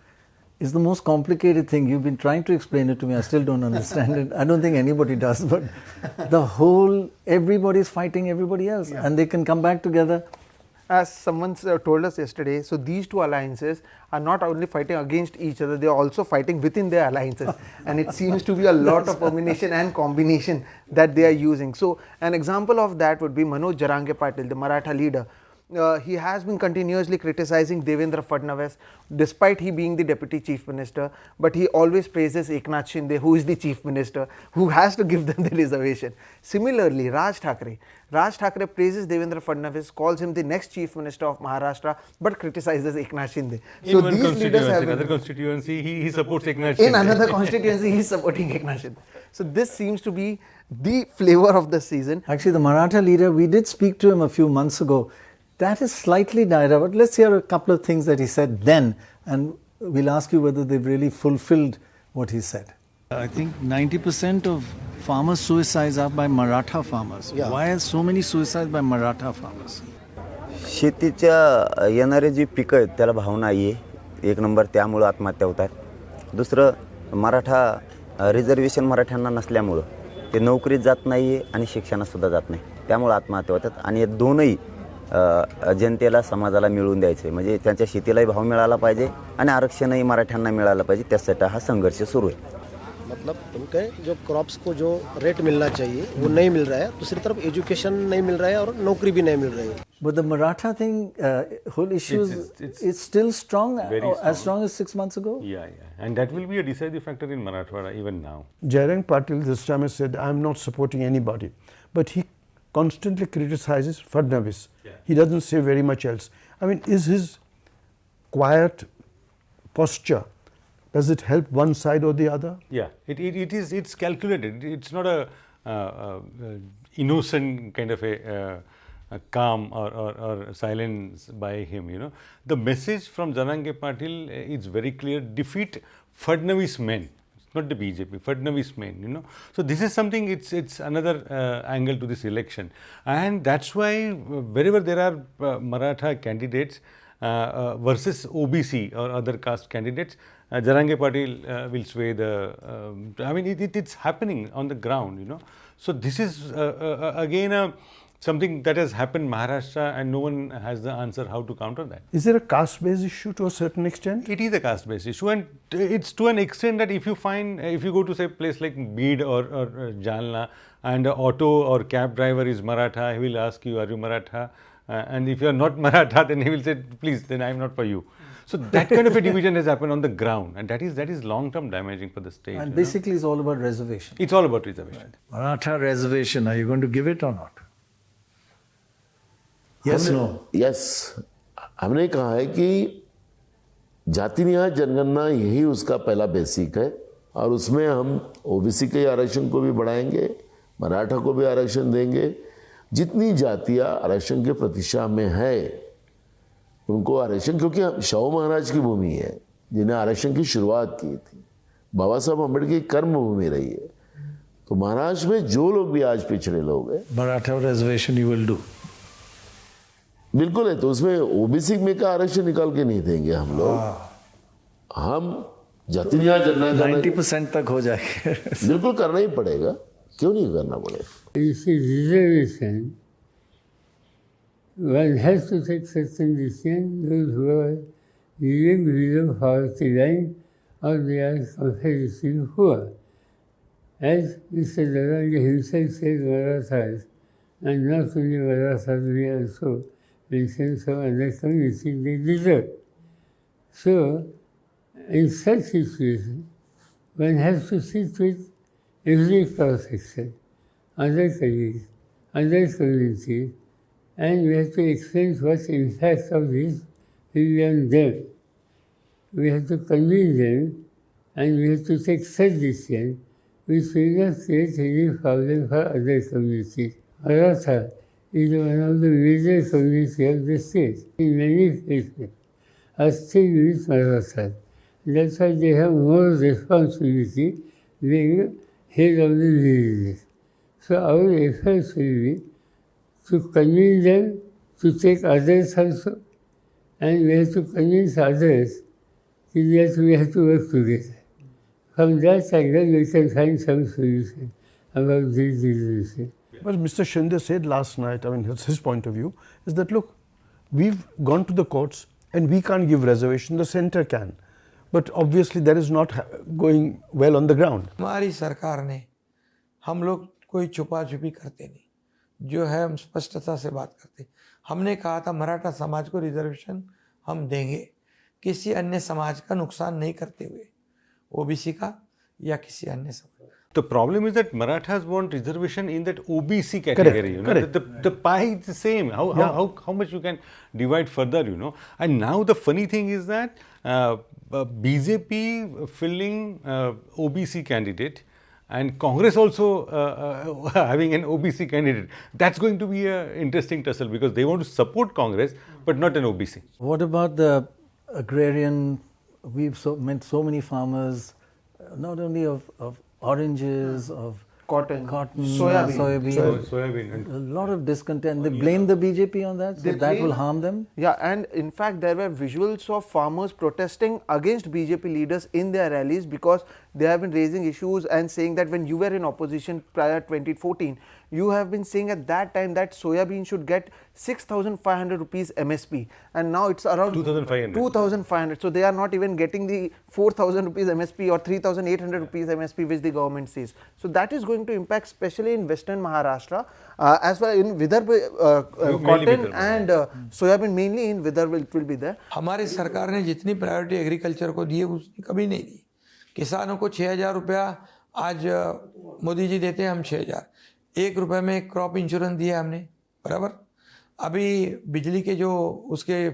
is the most complicated thing. You've been trying to explain it to me. I still don't understand it. I don't think anybody does, but everybody is fighting everybody else, and they can come back together. As someone told us yesterday, so these two alliances are not only fighting against each other, they are also fighting within their alliances. And it seems to be a lot of combination and combination that they are using. So an example of that would be Manoj Jarange Patil, the Maratha leader. He has been continuously criticizing Devendra Fadnavis despite he being the deputy chief minister, but he always praises Eknath Shinde, who is the chief minister, who has to give them the reservation. Similarly, Raj Thackeray praises Devendra Fadnavis, calls him the next chief minister of Maharashtra, but criticizes Eknath Shinde. So these leaders have another constituency, he supports Eknath Shinde. In another constituency, he is supporting Eknath Shinde. So this seems to be the flavor of the season. Actually, the Maratha leader, we did speak to him a few months ago. That is slightly died out. Let's hear a couple of things that he said then and we'll ask you whether they've really fulfilled what he said. I think 90% of farmer suicides are by Maratha farmers. Yeah. Why are so many suicides by Maratha farmers? शेतीच्या येणारे जी पिकं आहेत त्याला भाव नाही आहे, एक number त्यामुळं आत्महत्या होतात. दुसरं मराठा रिझर्वेशन मराठ्यांना नसल्यामुळं ते नोकरीत जात नाही आहे आणि शिक्षणातसुद्धा जात नाही, त्यामुळं आत्महत्या होतात. आणि हे दोनही जनतेला समाजाला मिळवून द्यायचे, म्हणजे त्यांच्या शेतीलाही भाव मिळाला पाहिजे आणि आरक्षणही मराठ्यांना मिळालं पाहिजे, त्यासाठी हा संघर्ष सुरू आहे. मतलब उनके जो क्रॉप्स को जो रेट मिलना चाहिए वो नहीं मिल रहा है, दूसरी तरफ एजुकेशन नहीं मिल रहा है और नौकरी भी नहीं मिल रही है. But the Maratha thing, whole issue is still strong, as strong as 6 months ago? Yeah. And that will be a decisive factor in Marathwada even now. Jairang Patil this time has said, I am not supporting anybody. But he constantly criticizes Fadnavis. Yeah. He doesn't say very much else. I mean, is his quiet posture, does it help one side or the other? Yeah, it's calculated. It's not a innocent kind of a calm or silence by him, you know. The message from Jairang Patil is very clear: defeat Fadnavis men, not the BJP, Fadnavis men, you know. So this is something, it's another angle to this election, and that's why wherever there are Maratha candidates versus OBC or other caste candidates, Jairang Patil will sway the, I mean it's happening on the ground, you know. So this is again something that has happened in Maharashtra, and no one has the answer how to counter that. Is there a caste-based issue to a certain extent? It is a caste-based issue, and it's to an extent that if you go to say a place like Beed or Jalna, and an auto or cab driver is Maratha, he will ask you, are you Maratha? And if you are not Maratha, then he will say, please, then I am not for you. So that kind of a division has happened on the ground, and that is long-term damaging for the state. And basically it's all about reservation. It's all about reservation. Right. Maratha reservation, are you going to give it or not? Yes, no? Yes. हमने कहा है कि जाति न्याय जनगणना यही उसका पहला बेसिक है, और उसमें हम ओबीसी के आरक्षण को भी बढ़ाएंगे, मराठा को भी आरक्षण देंगे. जितनी जातियां आरक्षण के प्रतीक्षा में है उनको आरक्षण, क्योंकि शाहू महाराज की भूमि है जिन्हें आरक्षण की शुरुआत की थी, बाबा साहब अम्बेडकर की कर्म भूमि रही है. तो महाराष्ट्र में जो लोग भी आज पिछड़े लोग हैं, Maratha reservation you will do? बिल्कुल है. तो उसमें ओबीसी में का आरक्षण निकाल के नहीं देंगे हम लोग. हम जाति न्याय जनगणना 90% तक हो जाएगा. बिल्कुल करना ही पड़ेगा, क्यों नहीं करना पड़ेगा. Reservation, one has to take certain decision. Those who are living below poverty line or they are comparatively poor. As Mr. Jairang himself said, Marathas, and not only Marathas, we also mention some other communities they deserve. So, in such situation, one has to sit with every cross-section, other colleagues, other communities, and we have to explain what impact of this will be on them. We have to convince them, and we have to take such decisions which will not create any problem for other communities. Maratha is one of the major communities of the state. In many places are still with Marathas. That's why they have more responsibility being head of the villages. So our efforts will be to convince them to take others also, and we have to convince others that we have to work together. From that angle, we can find some solution about this disease. Well, Mr. Shinde said last night, I mean, his point of view is that, look, we've gone to the courts and we can't give reservation, the centre can. But obviously that is not going well on the ground. हमारी सरकार ने, हम लोग कोई छुपा छुपी करते नहीं, जो है हम स्पष्टता से बात करते. हमने कहा था मराठा समाज को रिजर्वेशन हम देंगे, किसी अन्य समाज का नुकसान नहीं करते हुए, ओबीसी का या किसी अन्य समाज. The problem is that Marathas want reservation in that OBC category. Correct, you know, correct. The pie is the same. How much you can divide further, you know. And now the funny thing is that BJP filling OBC candidate, and Congress also having an OBC candidate. That's going to be an interesting tussle, because they want to support Congress but not an OBC. What about the agrarian we've met so many farmers, not only of oranges, of cotton, soybean. Soybean. A lot of discontent. They blame the BJP on that, so that will harm them. Yeah, and in fact, there were visuals of farmers protesting against BJP leaders in their rallies because they have been raising issues and saying that when you were in opposition prior 2014, you have been saying at that time that soybean should get 6,500 rupees MSP, and now it's around 2,500. So they are not even getting the 4,000 rupees MSP or 3,800 rupees MSP which the government says. So that is going to impact especially in western Maharashtra, as well in Vidarbha, cotton and soybean mainly in Vidarbha it will be there. हमारी सरकार ने जितनी priority agriculture को दी है उसकी कभी नहीं दी। किसानों को 6,000 रुपया आज मोदी जी देते हैं, हम 6,000, 1 रुपये में क्रॉप इंश्योरेंस दिया हमने, बराबर। अभी बिजली के जो उसके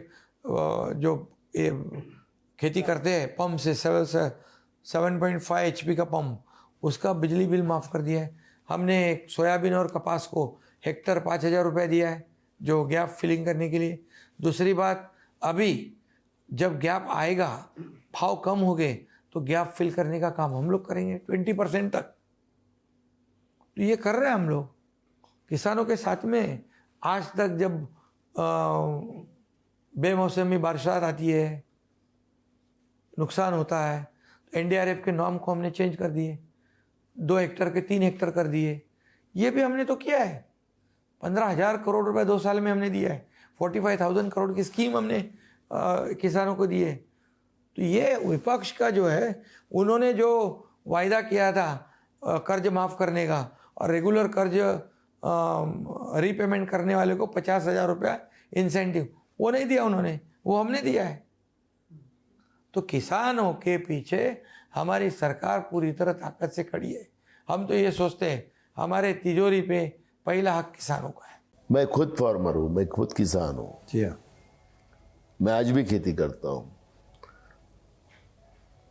जो खेती करते हैं पंप से 7.5 HP का पंप, उसका बिजली बिल माफ़ कर दिया है हमने। सोयाबीन और कपास को हेक्टर 5,000 रुपये दिया है जो गैप फिलिंग करने के लिए। दूसरी बात, अभी जब गैप आएगा, भाव कम हो गए तो गैप फिल करने का काम हम लोग करेंगे 20% तक। तो ये कर रहे हैं हम लोग किसानों के साथ में। आज तक जब बेमौसमी बारिशात आती है, नुकसान होता है, तो NDRF के नॉर्म को हमने चेंज कर दिए, 2 हेक्टर के 3 हेक्टर कर दिए। ये भी हमने तो किया है। 15,000 करोड़ रुपए 2 साल में हमने दिया है। 45,000 करोड़ की स्कीम हमने किसानों को दी है। तो ये विपक्ष का जो है, उन्होंने जो वायदा किया था कर्ज माफ़ करने का और रेगुलर कर्ज रीपेमेंट करने वाले को 50,000 रुपया इंसेंटिव, वो नहीं दिया उन्होंने, वो हमने दिया है। तो किसानों के पीछे हमारी सरकार पूरी तरह ताकत से खड़ी है। हम तो ये सोचते हैं हमारे तिजोरी पे पहला हक किसानों का है। मैं खुद फार्मर हूँ, मैं खुद किसान हूँ। जी हाँ, मैं आज भी खेती करता हूँ।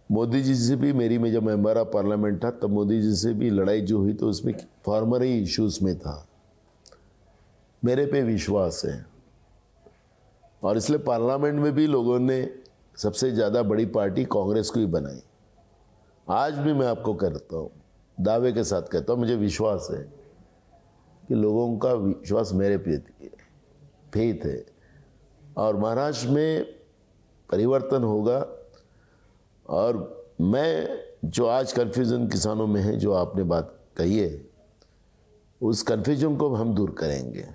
मोदी जी से भी में जब मेंबर ऑफ पार्लियामेंट था तब मोदी जी से भी लड़ाई जो हुई तो उसमें फार्मर ही इश्यूज में था। मेरे पे विश्वास है और इसलिए पार्लियामेंट में भी लोगों ने सबसे ज़्यादा बड़ी पार्टी कांग्रेस को ही बनाई। आज भी मैं आपको कहता हूँ, दावे के साथ कहता हूँ, मुझे विश्वास है कि लोगों का विश्वास मेरे पे फेथ है और महाराष्ट्र में परिवर्तन होगा। और मैं जो आज कन्फ्यूज़न किसानों में है, जो आपने बात कही है, उस कन्फ्यूजन को हम दूर करेंगे।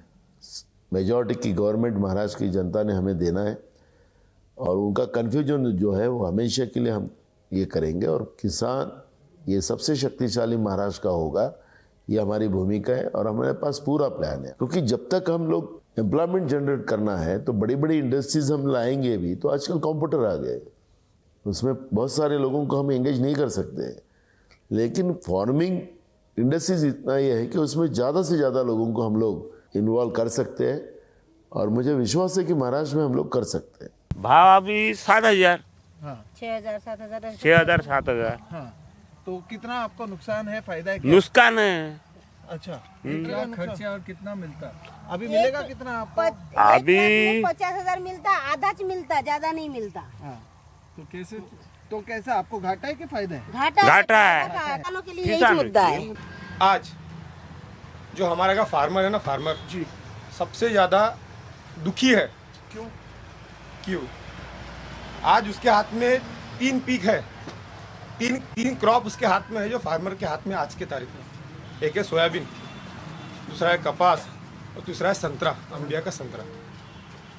मेजॉरिटी की गवर्नमेंट महाराष्ट्र की जनता ने हमें देना है और उनका कन्फ्यूजन जो है वो हमेशा के लिए हम ये करेंगे। और किसान ये सबसे शक्तिशाली महाराष्ट्र का होगा, ये हमारी भूमिका है और हमारे पास पूरा प्लान है। क्योंकि जब तक हम लोग एम्प्लॉयमेंट जनरेट करना है तो बड़ी बड़ी इंडस्ट्रीज हम लाएंगे भी, तो आजकल कंप्यूटर आ गए, उसमें बहुत सारे लोगों को हम एंगेज नहीं कर सकते। लेकिन फार्मिंग इंडस्ट्रीज इतना ये है कि उसमें ज़्यादा से ज़्यादा लोगों को हम लोग इन्वॉल्व कर सकते हैं और मुझे विश्वास है कि महाराष्ट्र में हम लोग कर सकते हैं। भाव अभी 7,000, 6,000 7,000 6,000 7,000। हाँ, तो कितना आपको नुकसान है, फायदा है? नुकसान है। अच्छा, क्या खर्चा और कितना मिलता? अभी मिलेगा कितना आपको? अभी 50,000 मिलता, आधाच मिलता, ज्यादा नहीं मिलता। तो कैसा आपको घाटा है कि फायदा है? घाटा है। किसानों के लिए यही मुद्दा है। आज जो हमारा का फार्मर है ना, फार्मर जी सबसे ज़्यादा दुखी है। क्यों? आज उसके हाथ में 3 पीक है, तीन क्रॉप उसके हाथ में है, जो फार्मर के हाथ में आज के तारीख में। एक है सोयाबीन, दूसरा है कपास और तीसरा है संतरा, अंबिया का संतरा।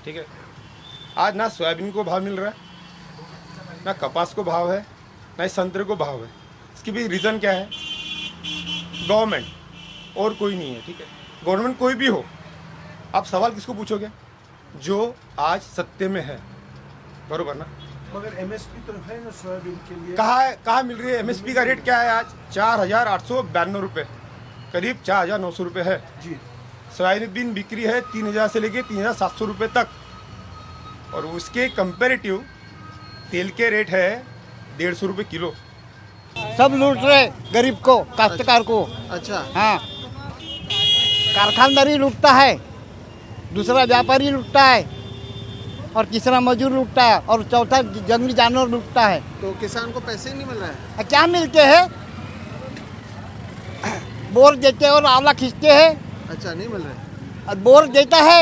ठीक है, आज ना सोयाबीन को भाव मिल रहा है, ना कपास को भाव है, ना संतरे को भाव है। इसकी भी रीज़न क्या है? गवर्नमेंट, और कोई नहीं है। ठीक है, गवर्नमेंट कोई भी हो, आप सवाल किसको पूछोगे? जो आज सत्ते में है, बरोबर ना? मगर एमएसपी तो है ना सोयाबीन के लिए? कहाँ मिल रही है? एमएसपी का रेट क्या है आज? 4,892 रुपये, करीब 4,900 रुपये है जी। सोयाबीन बिक्री है 3,000 से लेके 3,700 रुपये तक, और उसके कंपेरेटिव तेल के रेट है 150 रुपये किलो। सब लूट रहे गरीब को, काश्तकार को। अच्छा, हाँ, कारखानदारी लूटता है, दूसरा व्यापारी लूटता है, और तीसरा मजदूर लूटता है और चौथा जंगली जानवर लूटता है। तो किसान को पैसे ही नहीं मिल रहा है। क्या मिलते हैं? बोर देते हैं और आंवला खींचते हैं। अच्छा, नहीं मिल रहा है। बोर देता है,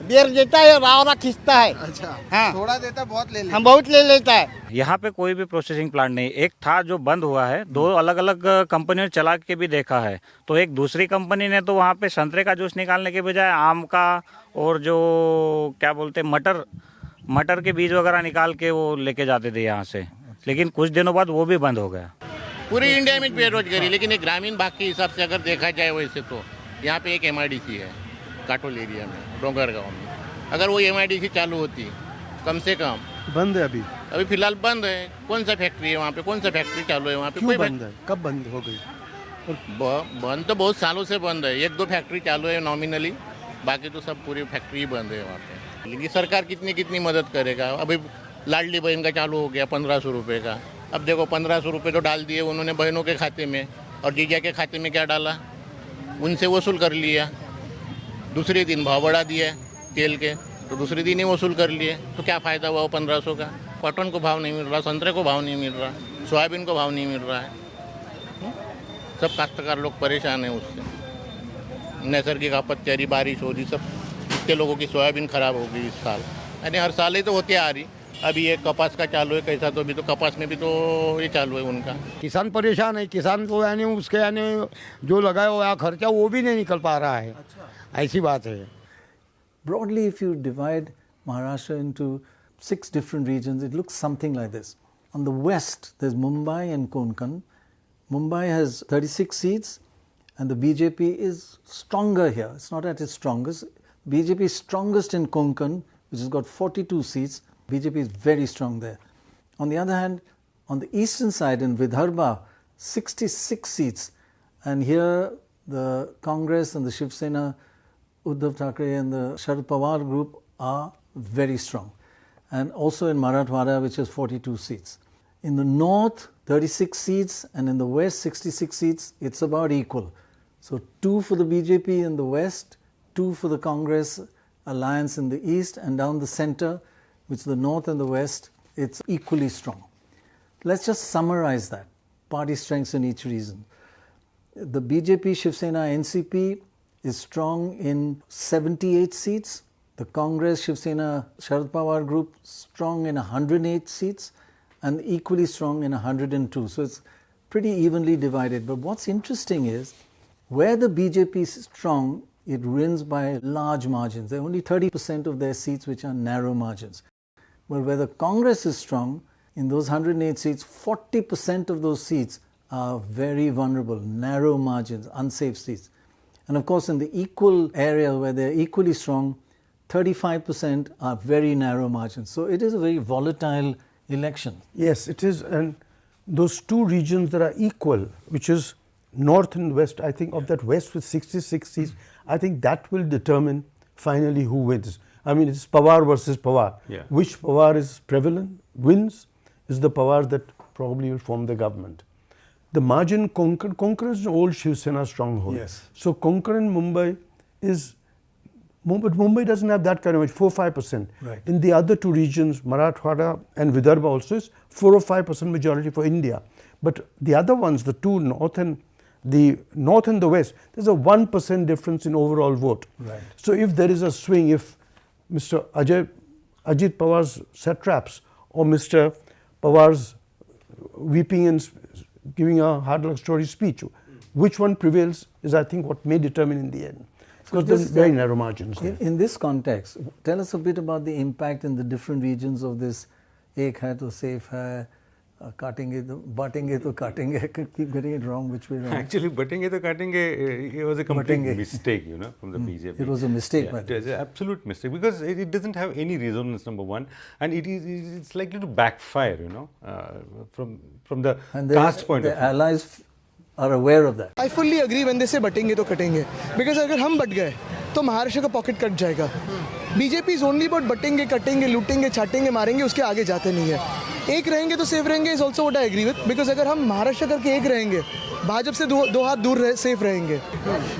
बेर देता है और आंवला खींचता है। अच्छा, हाँ, थोड़ा देता बहुत ले लेता। हम बहुत ले लेता है। यहाँ पे कोई भी प्रोसेसिंग प्लांट नहीं, एक था जो बंद हुआ है, दो अलग अलग कंपनियों ने चला के भी देखा है। तो एक दूसरी कंपनी ने तो वहाँ पे संतरे का जूस निकालने के बजाय आम का और जो क्या बोलते मटर के बीज वगैरह निकाल के वो लेके जाते थे यहाँ से, लेकिन कुछ दिनों बाद वो भी बंद हो गया। पूरी इंडिया में बेरोजगारी, लेकिन एक ग्रामीण भाग के हिसाब से अगर देखा जाए वैसे तो यहाँ पे एक MIDC है काटोल एरिया में, डोंगर गाँव में। अगर वो MIDC चालू होती कम से कम, बंद है अभी फिलहाल बंद है। कौन सा फैक्ट्री है वहाँ पे, कौन सा फैक्ट्री चालू है वहाँ पे? क्यों बंद है? कब बंद हो गई? बंद तो बहुत सालों से बंद है, 1-2 फैक्ट्री चालू है नॉमिनली, बाकी तो सब पूरी फैक्ट्री बंद है वहाँ पे। लेकिन सरकार कितनी मदद करेगा? अभी लाडली बहन का चालू हो गया 1500 रुपये का। अब देखो 1500 रुपये तो डाल दिए उन्होंने बहनों के खाते में, और जीजा के खाते में क्या डाला, उनसे वसूल कर लिया। दूसरे दिन भाव बढ़ा दिया तेल के, तो दूसरे दिन ही वसूल कर लिए। तो क्या फ़ायदा हुआ वो 1500 का? कॉटन को भाव नहीं मिल रहा, संतरे को भाव नहीं मिल रहा, सोयाबीन को भाव नहीं मिल रहा है। सब काश्तकार लोग परेशान हैं उससे। नैसर्गिक आपत्ति, बारिश हो रही, सब कितने लोगों की सोयाबीन खराब हो गई इस साल। यानी हर साल ही तो होते आ रही। अभी ये कपास का चालू है, कैसा तो अभी तो कपास में भी तो ये चालू है उनका। किसान परेशान है, किसान को यानी उसके यानी जो लगाया हुआ खर्चा वो भी नहीं निकल पा रहा है। ऐसी बात है। Broadly, if you divide Maharashtra into 6 different regions, it looks something like this. On the west, there's Mumbai and Konkan. Mumbai has 36 seats and the BJP is stronger here. It's not at its strongest. BJP is strongest in Konkan, which has got 42 seats. BJP is very strong there. On the other hand, on the eastern side in Vidarbha, 66 seats. And here the Congress and the Shiv Sena, Uddhav Thackeray and the Sharad Pawar group are very strong. And also in Marathwada, which has 42 seats. In the north, 36 seats, and in the west, 66 seats. It's about equal. So 2 for the BJP in the west, 2 for the Congress alliance in the east, and down the center, which is the north and the west, it's equally strong. Let's just summarize that. Party strengths in each region. The BJP, Shiv Sena, NCP is strong in 78 seats. The Congress, Shiv Sena, Sharad Pawar group strong in 108 seats and equally strong in 102. So it's pretty evenly divided. But what's interesting is where the BJP is strong, it wins by large margins. There are only 30% of their seats which are narrow margins. But where the Congress is strong, in those 108 seats, 40% of those seats are very vulnerable, narrow margins, unsafe seats. And of course, in the equal area where they're equally strong, 35% are very narrow margins. So it is a very volatile election. Yes, it is. And those 2 regions that are equal, which is north and west, I think of that west with 66 seats, I think that will determine finally who wins. I mean, it's Pawar versus Pawar. Yeah. Which Pawar is prevalent, wins, is the Pawar that probably will form the government. The margin, Konkan is an old Shiv Sena stronghold. Yes. So Konkan and Mumbai is, but Mumbai doesn't have that kind of much, 4-5%. Right. In the other 2 regions, Marathwada and Vidarbha also is 4 or 5% majority for India. But the other ones, the 2 north and the west, there's a 1% difference in overall vote. Right. So if there is a swing, if Mr. Ajit Pawar's satraps or Mr. Pawar's weeping and giving a hard luck story speech, which one prevails is, I think, what may determine in the end. Because there's very narrow margins there. In this context, tell us a bit about the impact in the different regions of this ek hai to safe hai, batenge to katenge, keep getting it wrong, which way wrong? Actually, batenge to katenge, it was a complete mistake, from the BJP. It was a mistake. Yeah, it was an absolute mistake because it doesn't have any resonance, number one, and it's likely to backfire, from the caste point of view. The allies are aware of that. I fully agree when they say बटेंगे तो कटेंगे, because अगर हम but गए तो महाराष्ट्र का pocket cut जाएगा. BJP is only about बटेंगे, कटेंगे, लूटेंगे, छाटेंगे, मारेंगे, उसके आगे जाते नहीं है. एक रहेंगे तो सेफ रहेंगे is also what I agree with, because अगर हम महाराष्ट्र करके एक रहेंगे, भाजपा से दो हाथ दूर सेफ रहेंगे.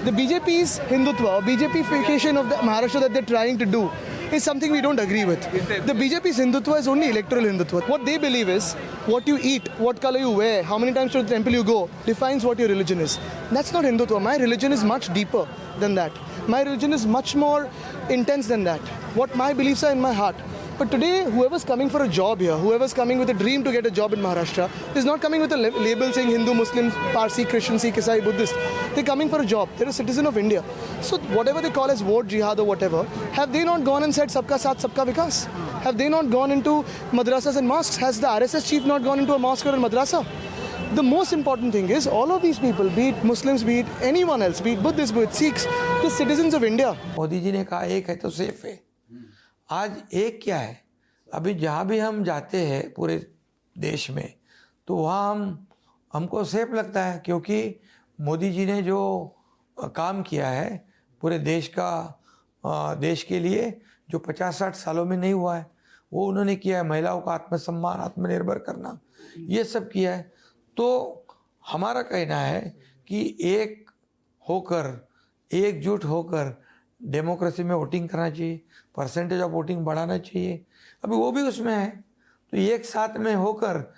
The BJP is Hindutva, BJPfication of the Maharashtra that they are trying to do. is something we don't agree with. The BJP's Hindutva is only electoral Hindutva. What they believe is what you eat, what color you wear, how many times to the temple you go defines what your religion is. That's not Hindutva. My religion is much deeper than that. My religion is much more intense than that. What my beliefs are in my heart. But today, whoever's coming for a job here, whoever's coming with a dream to get a job in Maharashtra, is not coming with a label saying Hindu, Muslim, Parsi, Christian, Sikh, Isai, Buddhist. They're coming for a job. They're a citizen of India. So whatever they call as vote jihad or whatever, have they not gone and said Sabka Saath, Sabka Vikas? Have they not gone into madrasas and mosques? Has the RSS chief not gone into a mosque or a madrasa? The most important thing is all of these people, be it Muslims, be it anyone else, be it Buddhists, be it Sikhs, they're citizens of India. Modi ji ने कहा एक है तो safe है. आज एक क्या है, अभी जहाँ भी हम जाते हैं पूरे देश में तो वहाँ हमको सेफ लगता है, क्योंकि मोदी जी ने जो काम किया है पूरे देश के लिए, जो 50-60 सालों में नहीं हुआ है, वो उन्होंने किया है. महिलाओं का आत्मसम्मान, आत्मनिर्भर करना, ये सब किया है. तो हमारा कहना है कि एकजुट होकर डेमोक्रेसी में वोटिंग करना चाहिए, परसेंटेज ऑफ वोटिंग बढ़ाना चाहिए. अभी वो भी उसमें है, तो एक साथ में होकर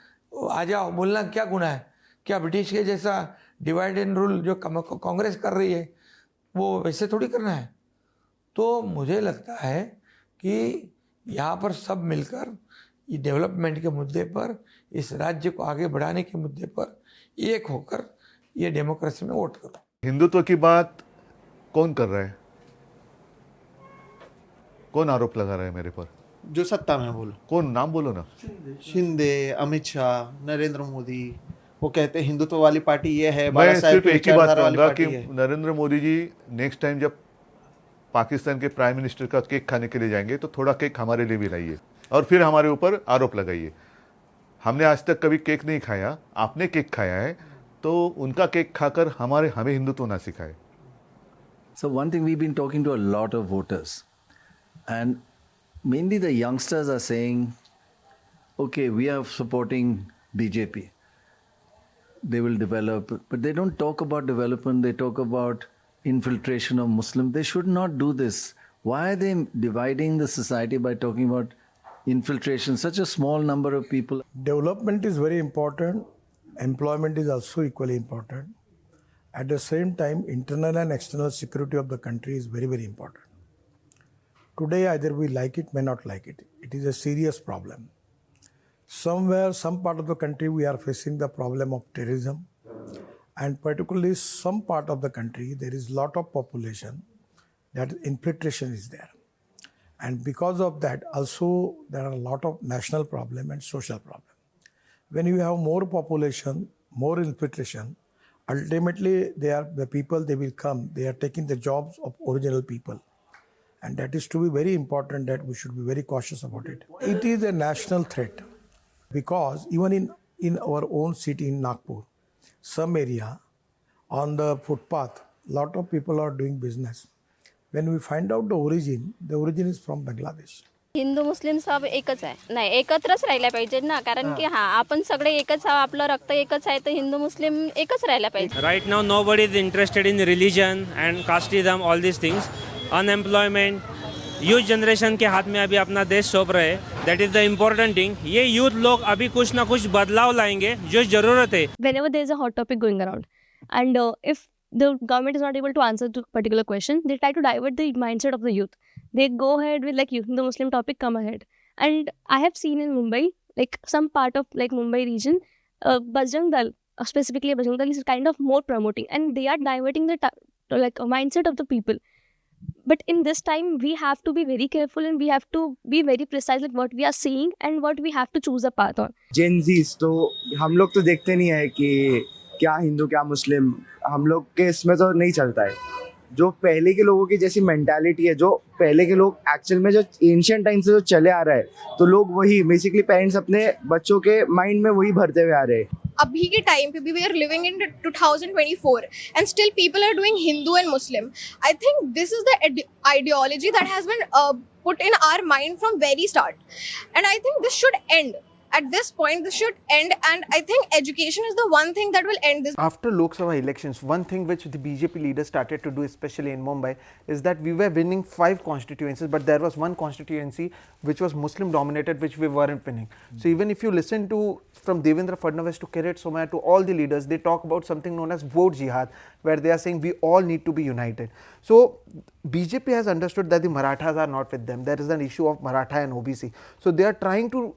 आ जाओ, बोलना क्या गुनाह है? क्या ब्रिटिश के जैसा डिवाइड एंड रूल जो कांग्रेस कर रही है वो वैसे थोड़ी करना है? तो मुझे लगता है कि यहाँ पर सब मिलकर ये डेवलपमेंट के मुद्दे पर, इस राज्य को आगे बढ़ाने के मुद्दे पर एक होकर ये डेमोक्रेसी में वोट करो. हिंदुत्व की बात कौन कर रहा है? कौन आरोप लगा रहा है मेरे पर? जो सत्ता में बोलो. कौन? नाम बोलो ना. शिंदे, अमित शाह, नरेंद्र मोदी. वो कहते हैं हिंदुत्व वाली पार्टी ये है. मैं सिर्फ एक ही बात कहूँगा कि नरेंद्र मोदी जी नेक्स्ट टाइम जब पाकिस्तान के प्राइम मिनिस्टर का केक खाने के लिए जाएंगे तो थोड़ा केक हमारे लिए भी लाइए और फिर हमारे ऊपर आरोप लगाइए. हमने आज तक कभी केक नहीं खाया, आपने केक खाया है, तो उनका केक खाकर हमें हिंदुत्व ना सिखाए. So one thing, we've been talking to a lot of voters, and mainly the youngsters are saying, okay, we are supporting BJP. They will develop, but they don't talk about development. They talk about infiltration of Muslims. They should not do this. Why are they dividing the society by talking about infiltration? Such a small number of people. Development is very important. Employment is also equally important. At the same time, internal and external security of the country is very, very important. Today, either we like it, may not like it. It is a serious problem. Somewhere, some part of the country, we are facing the problem of terrorism. And particularly some part of the country, there is lot of population that infiltration is there. And because of that, also there are a lot of national problem and social problem. When you have more population, more infiltration, ultimately the people, they will come, they are taking the jobs of original people. And that is to be very important, that we should be very cautious about it. It is a national threat because even in our own city in Nagpur, some area on the footpath, lot of people are doing business. When we find out the origin is from Bangladesh. Hindu मुस्लिम सब एकच आहे. नाही, एकत्रच राहिल्या पाहिजे ना, कारण की आपण सगळे एकच आहोत, आपलं रक्त एकच आहे, तर हिंदू मुस्लिम एकच राहिल्या पाहिजे. Right now nobody is interested in religion and casteism, all these things. Unemployment, youth generation के हाथ में अभी अपना देश सौंप रहे. That is the important thing. ये youth लोग अभी कुछ ना कुछ बदलाव लाएंगे जो जरूरत है. Whenever there is a hot topic going around, and if the government is not able to answer to a particular question, they try to divert the mindset of the youth. They go ahead with like the Muslim topic, come ahead. And I have seen in Mumbai, like some part of like Mumbai region, Bajrang Dal, specifically Bajrang Dal is kind of more promoting, and they are diverting the mindset of the people. But in this time, we have to be very careful and we have to be very precise with what we are saying and what we have to choose a path on. Gen Zs, तो हम लोग तो देखते नहीं है कि क्या हिंदू क्या मुस्लिम, हम लोग के इसमें तो नहीं चलता है. जो पहले के लोगों की जैसी मेंटालिटी है, जो पहले के लोग एक्चुअल में जो एंशिएंट टाइम से जो चले आ रहा है, तो लोग वही बेसिकली पेरेंट्स अपने बच्चों के माइंड में वही भरते हुए आ रहे हैं. अभी के टाइम पे भी we are living in 2024 and still people are doing Hindu and Muslim. I think this is the ideology that has been put in our mind from very start, and I think this should end. at this point this should end, and I think education is the one thing that will end this. After Lok Sabha elections, one thing which the BJP leaders started to do, especially in Mumbai, is that we were winning 5 constituencies, but there was one constituency which was Muslim dominated, which we weren't winning. So even if you listen to from Devendra Fadnavis to Kirit Somaiya to all the leaders, they talk about something known as vote jihad, where they are saying we all need to be united. So BJP has understood that the Marathas are not with them. There is an issue of Maratha and OBC. So they are trying to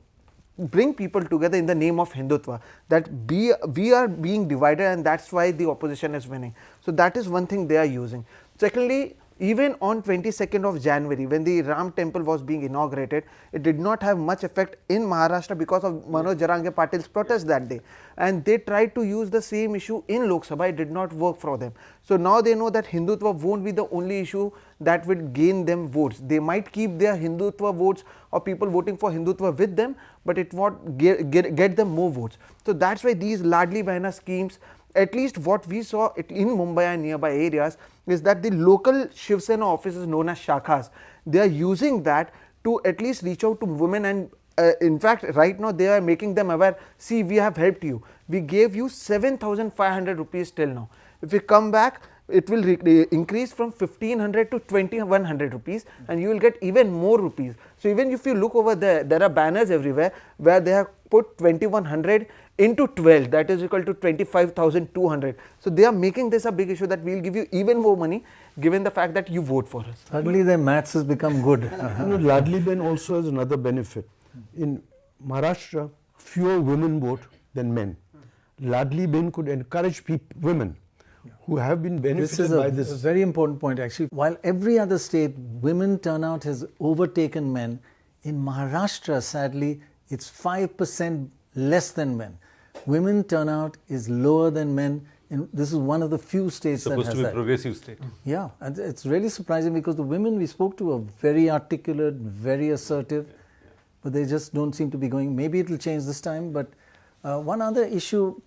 bring people together in the name of Hindutva, that we are being divided, and that's why the opposition is winning. So that is one thing they are using. Secondly, even on 22nd of January, when the Ram temple was being inaugurated, it did not have much effect in Maharashtra because of Manoj Jarange Patil's protest that day. And they tried to use the same issue in Lok Sabha. It did not work for them. So now they know that Hindutva won't be the only issue that will gain them votes. They might keep their Hindutva votes or people voting for Hindutva with them, but it won't get them more votes. So that's why these Ladli Behna schemes, at least what we saw in Mumbai and nearby areas, is that the local Shiv Sena offices known as Shakhas, they are using that to at least reach out to women, and in fact right now they are making them aware, see, we have helped you, we gave you 7,500 rupees till now. If we come back, it will increase from 1500 to 2100 rupees, and you will get even more rupees. So even if you look over there, there are banners everywhere where they have put 2100 into 12, that is equal to 25,200. So they are making this a big issue, that we will give you even more money given the fact that you vote for us. Suddenly their maths has become good. Ladli Ben also has another benefit. In Maharashtra, fewer women vote than men. Ladli Ben could encourage women who have been benefited by this. This is a very important point actually. While every other state, women turnout has overtaken men, in Maharashtra, sadly, it's 5% less than men. Women turnout is lower than men. And this is one of the few states that has that. Supposed to be progressive state. Yeah, and it's really surprising because the women we spoke to are very articulate, very assertive, but they just don't seem to be going. Maybe it will change this time, but one other issue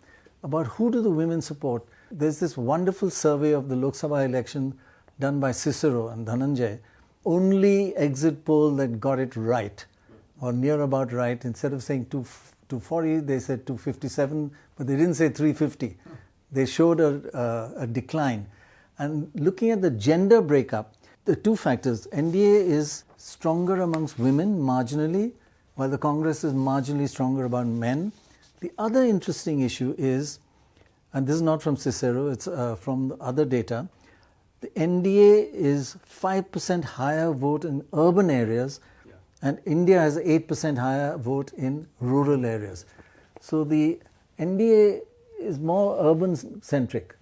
about who do the women support. There's this wonderful survey of the Lok Sabha election done by Cicero and Dhananjay. Only exit poll that got it right, or near about right. Instead of saying 240, they said 257, but they didn't say 350. They showed a decline. And looking at the gender breakup, the two factors, NDA is stronger amongst women marginally, while the Congress is marginally stronger about men. The other interesting issue is, and this is not from Cicero, it's from the other data, the NDA is 5% higher vote in urban areas, and India has 8% higher vote in rural areas. So the NDA is more urban centric.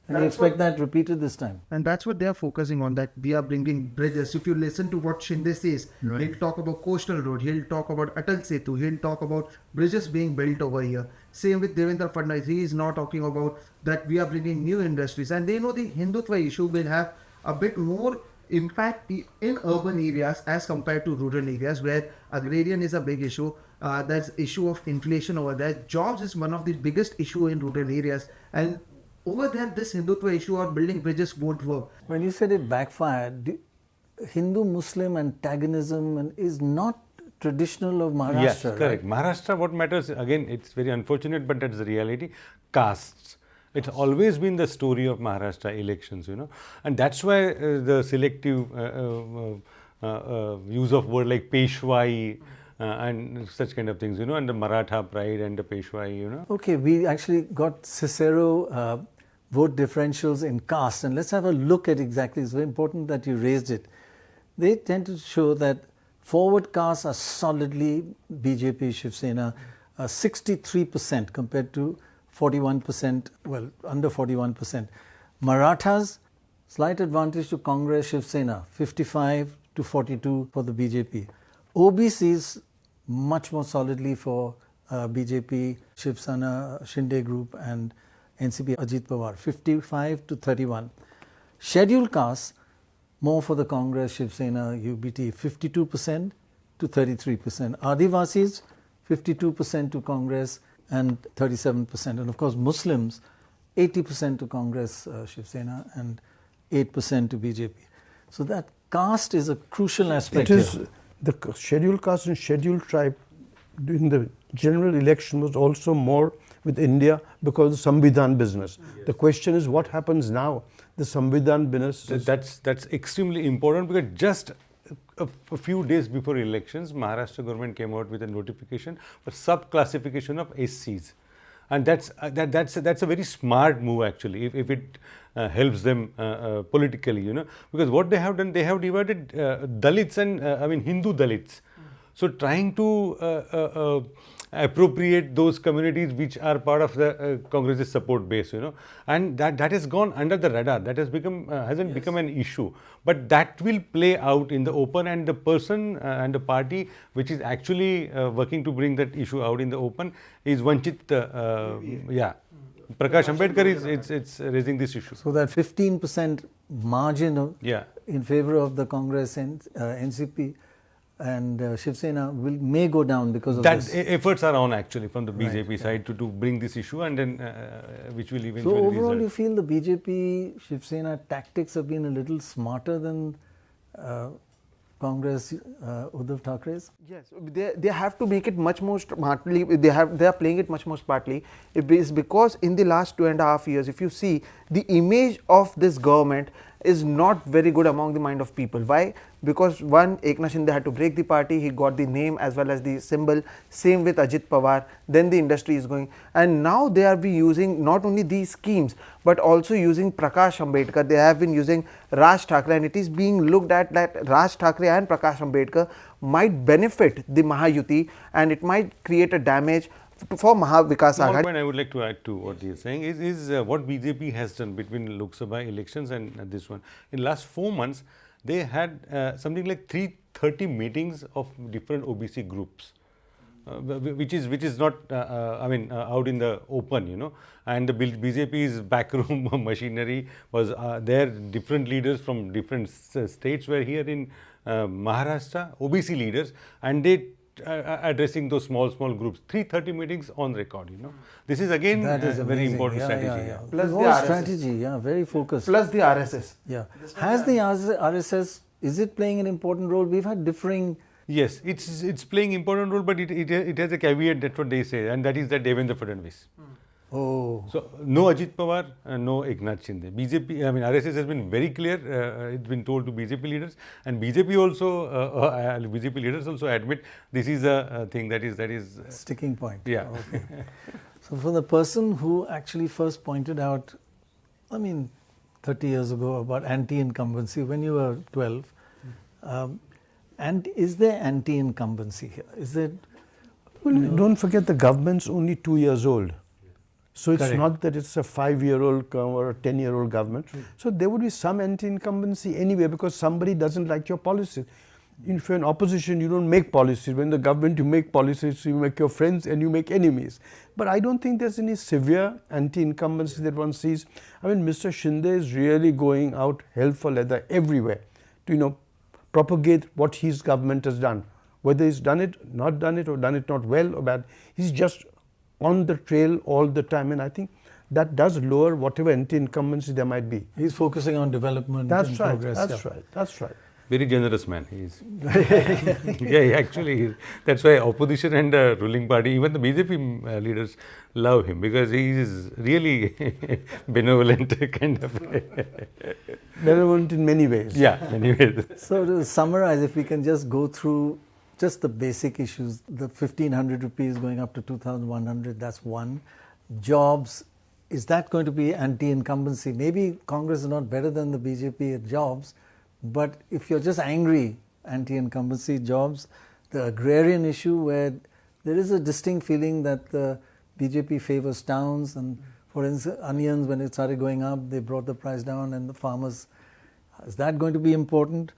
And we expect that repeated this time. And that's what they are focusing on, that we are bringing bridges. If you listen to what Shinde says, he'll talk about coastal road, he'll talk about Atal Setu, he'll talk about bridges being built over here. Same with Devendra Fadnavis, he is now talking about that we are bringing new industries. And they know the Hindutva issue will have a bit more impact in urban areas as compared to rural areas, where agrarian is a big issue. There's issue of inflation over there. Jobs is one of the biggest issue in rural areas, and over there this Hindutva issue or building bridges won't work. When you said it backfired, Hindu-Muslim antagonism is not traditional of Maharashtra. Yes, correct. Right? Maharashtra, what matters, again, it's very unfortunate, but that's the reality, castes. It's always been the story of Maharashtra elections, you know, and that's why the selective use of word like Peshwai and such kind of things, you know, and the Maratha pride and the Peshwai, you know. Okay, we actually got Cicero vote differentials in caste, and let's have a look at exactly, it's very important that you raised it. They tend to show that forward castes are solidly BJP, Shiv Sena, 63% compared to 41%, well, under 41%. Marathas, slight advantage to Congress, Shiv Sena, 55 to 42 for the BJP. OBCs, much more solidly for BJP, Shiv Sena, Shinde Group and NCP Ajit Pawar, 55 to 31. Scheduled castes, more for the Congress, Shiv Sena, UBT, 52% to 33%. Adivasis, 52% to Congress and 37%. And of course, Muslims, 80% to Congress, Shiv Sena, and 8% to BJP. So that caste is a crucial aspect. It is the scheduled caste and scheduled tribe in the general election was also more with India because of the Samvidhan business. The question is what happens now? The Samvidhan business. That's extremely important because just a few days before elections, Maharashtra government came out with a notification for sub-classification of SCs. And that's a very smart move actually, if it helps them politically, you know, because what they have done, they have divided Dalits and Hindu Dalits. So trying to appropriate those communities which are part of the Congress's support base, you know, and that has gone under the radar. That has become hasn't become an issue, but that will play out in the open, and the person and the party which is actually working to bring that issue out in the open is Vanchit. Prakash Ambedkar is raising this issue. So that 15% margin in favor of the Congress and NCP and Shiv Sena may go down because of this. Efforts are on actually from the BJP side to bring this issue, and then which will eventually So overall result. you feel the BJP Shiv Sena tactics have been a little smarter than Congress Uddhav Thacker's? Yes, they have to make it much more smartly. They are playing it much more smartly. It is because in the last 2.5 years, if you see, the image of this government is not very good among the mind of people. Why? Because one, Eknath Shinde had to break the party. He got the name as well as the symbol. Same with Ajit Pawar. Then the industry is going, and now they are using not only these schemes but also using Prakash Ambedkar. They have been using Raj Thackeray, and it is being looked at that Raj Thackeray and Prakash Ambedkar might benefit the Mahayuti, and it might create a damage for Mahavikas One Aghadi. point I would like to add to what he is saying is what BJP has done between Lok Sabha elections and this one. In last 4 months, they had something like 330 meetings of different OBC groups, which is not out in the open, you know. And the BJP's backroom machinery was there. Different leaders from different states were here in Maharashtra, OBC leaders, and they addressing those small groups. 330 meetings on record, you know. This is again That is a very amazing. important strategy. Plus the More RSS. strategy, very focused. Plus the RSS. Yeah. Has the RSS, is it playing an important role? We've had differing... Yes, it's playing important role, but it has a caveat. That's what they say, and that is that Devendra Fadnavis. Oh. So no Ajit Pawar, no Eknath Shinde. BJP, RSS has been very clear. It's been told to BJP leaders, and BJP also, BJP leaders also admit this is a thing that is sticking point. Yeah. Okay. So for the person who actually first pointed out, 30 years ago about anti-incumbency when you were 12, and is there anti-incumbency here? Is it? Well, don't forget the government's only 2 years old. So it's Correct. not that it's a 5-year-old or a 10-year-old government. So there would be some anti-incumbency anyway because somebody doesn't like your policies. If you're in opposition, you don't make policies. When the government, you make policies, you make your friends and you make enemies. But I don't think there's any severe anti-incumbency that one sees. Mr. Shinde is really going out hell for leather everywhere to, propagate what his government has done. Whether he's done it, or done it not well or bad, he's just on the trail all the time, and I think that does lower whatever anti-incumbency there might be. He's focusing on development and progress. That's right. Very generous man he is. Yeah, he actually is. That's why opposition and the ruling party, even the BJP leaders love him because he is really benevolent kind of. Benevolent in many ways. Yeah, many ways. So to summarize, if we can just go through just the basic issues, the 1,500 rupees going up to 2,100, that's one. Jobs, is that going to be anti-incumbency? Maybe Congress is not better than the BJP at jobs, but if you're just angry, anti-incumbency, jobs, the agrarian issue where there is a distinct feeling that the BJP favors towns, and for instance, onions, when it started going up, they brought the price down and the farmers, is that going to be important?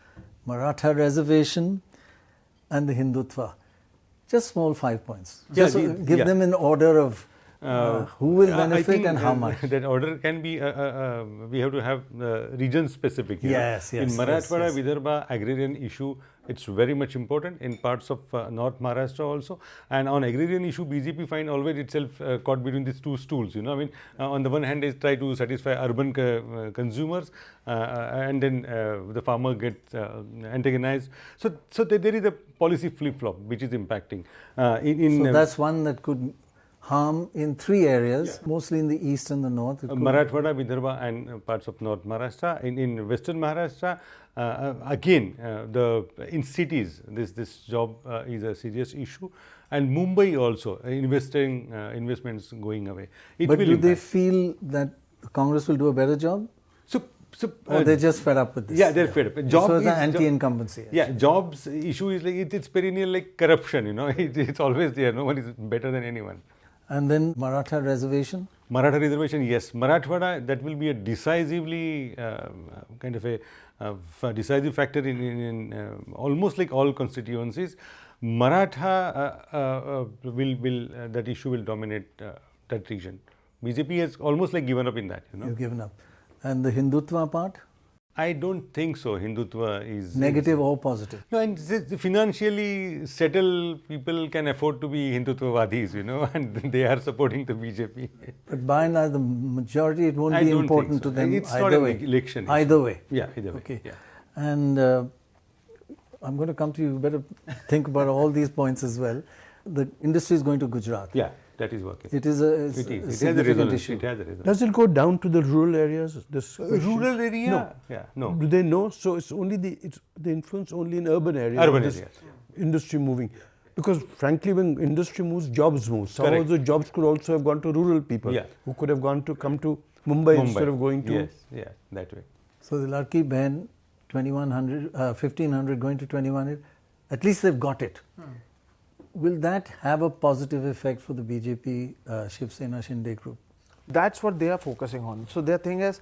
Maratha reservation and the Hindutva. Just small 5 points. Just give them in order of Who will I benefit think, and how much? That order can be, we have to have region specific. you know. Yes, yes, In yes, Marathwada, yes. Vidarbha, agrarian issue, it's very much important in parts of North Maharashtra also. And on agrarian issue, BJP find always itself caught between these two stools. You know, I mean, on the one hand, they try to satisfy urban consumers, and then the farmer gets antagonized. So there is a policy flip-flop which is impacting. So that's one that could harm in 3 areas, mostly in the east and the north. It could- Marathwada, Vidarbha and parts of North Maharashtra. In Western Maharashtra, again, in cities, this job is a serious issue. And Mumbai also, investments going away. It But will do they impact. feel that Congress will do a better job? Or they're just fed up with this? Yeah, they're fed up. Job so it's is an anti-incumbency. Yeah, jobs issue is like it's perennial like corruption. You know, it's always there. No one is better than anyone. And then Maratha reservation? Maratha reservation, yes. Marathwada, that will be a decisively kind of a decisive factor in almost like all constituencies. Maratha will that issue will dominate that region. BJP has almost like given up in that. You know, You've given up. And the Hindutva part? I don't think so. Hindutva is Negative or positive? No, and financially settled people can afford to be Hindutvavadis, you know, and they are supporting the BJP. But by and large, the majority, it won't I be don't important think so. to them It's either not an way. election issue. Either way. Yeah, either way. Okay. Yeah. And I'm going to come to you. You better think about all these points as well. The industry is going to Gujarat. Yeah, that is working. It is a, It is. It has a significant resonance. issue. It has a resonance. Does it go down to the rural areas? This question? Rural area? No. Yeah, no. Do they know? So it's only the influence only in urban areas. Urban of this areas. Industry moving, because frankly, when industry moves, jobs move. Some Correct. of the jobs could also have gone to rural people, Yeah. who could have come to Mumbai instead of going to. Yes, yeah, that way. So the Larki Behan, 2100, 1500 going to 2100, at least they've got it. Will that have a positive effect for the BJP Shiv Sena Shinde group? That's what they are focusing on. So their thing is,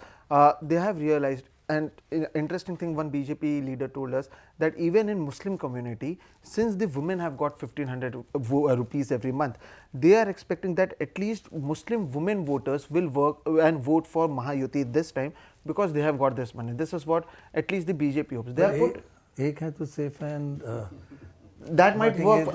they have realized, and interesting thing, one BJP leader told us that even in Muslim community, since the women have got 1500 rupees every month, they are expecting that at least Muslim women voters will work and vote for Mahayuti this time because they have got this money. This is what at least the BJP hopes. They have put Ek hai to safe and that might work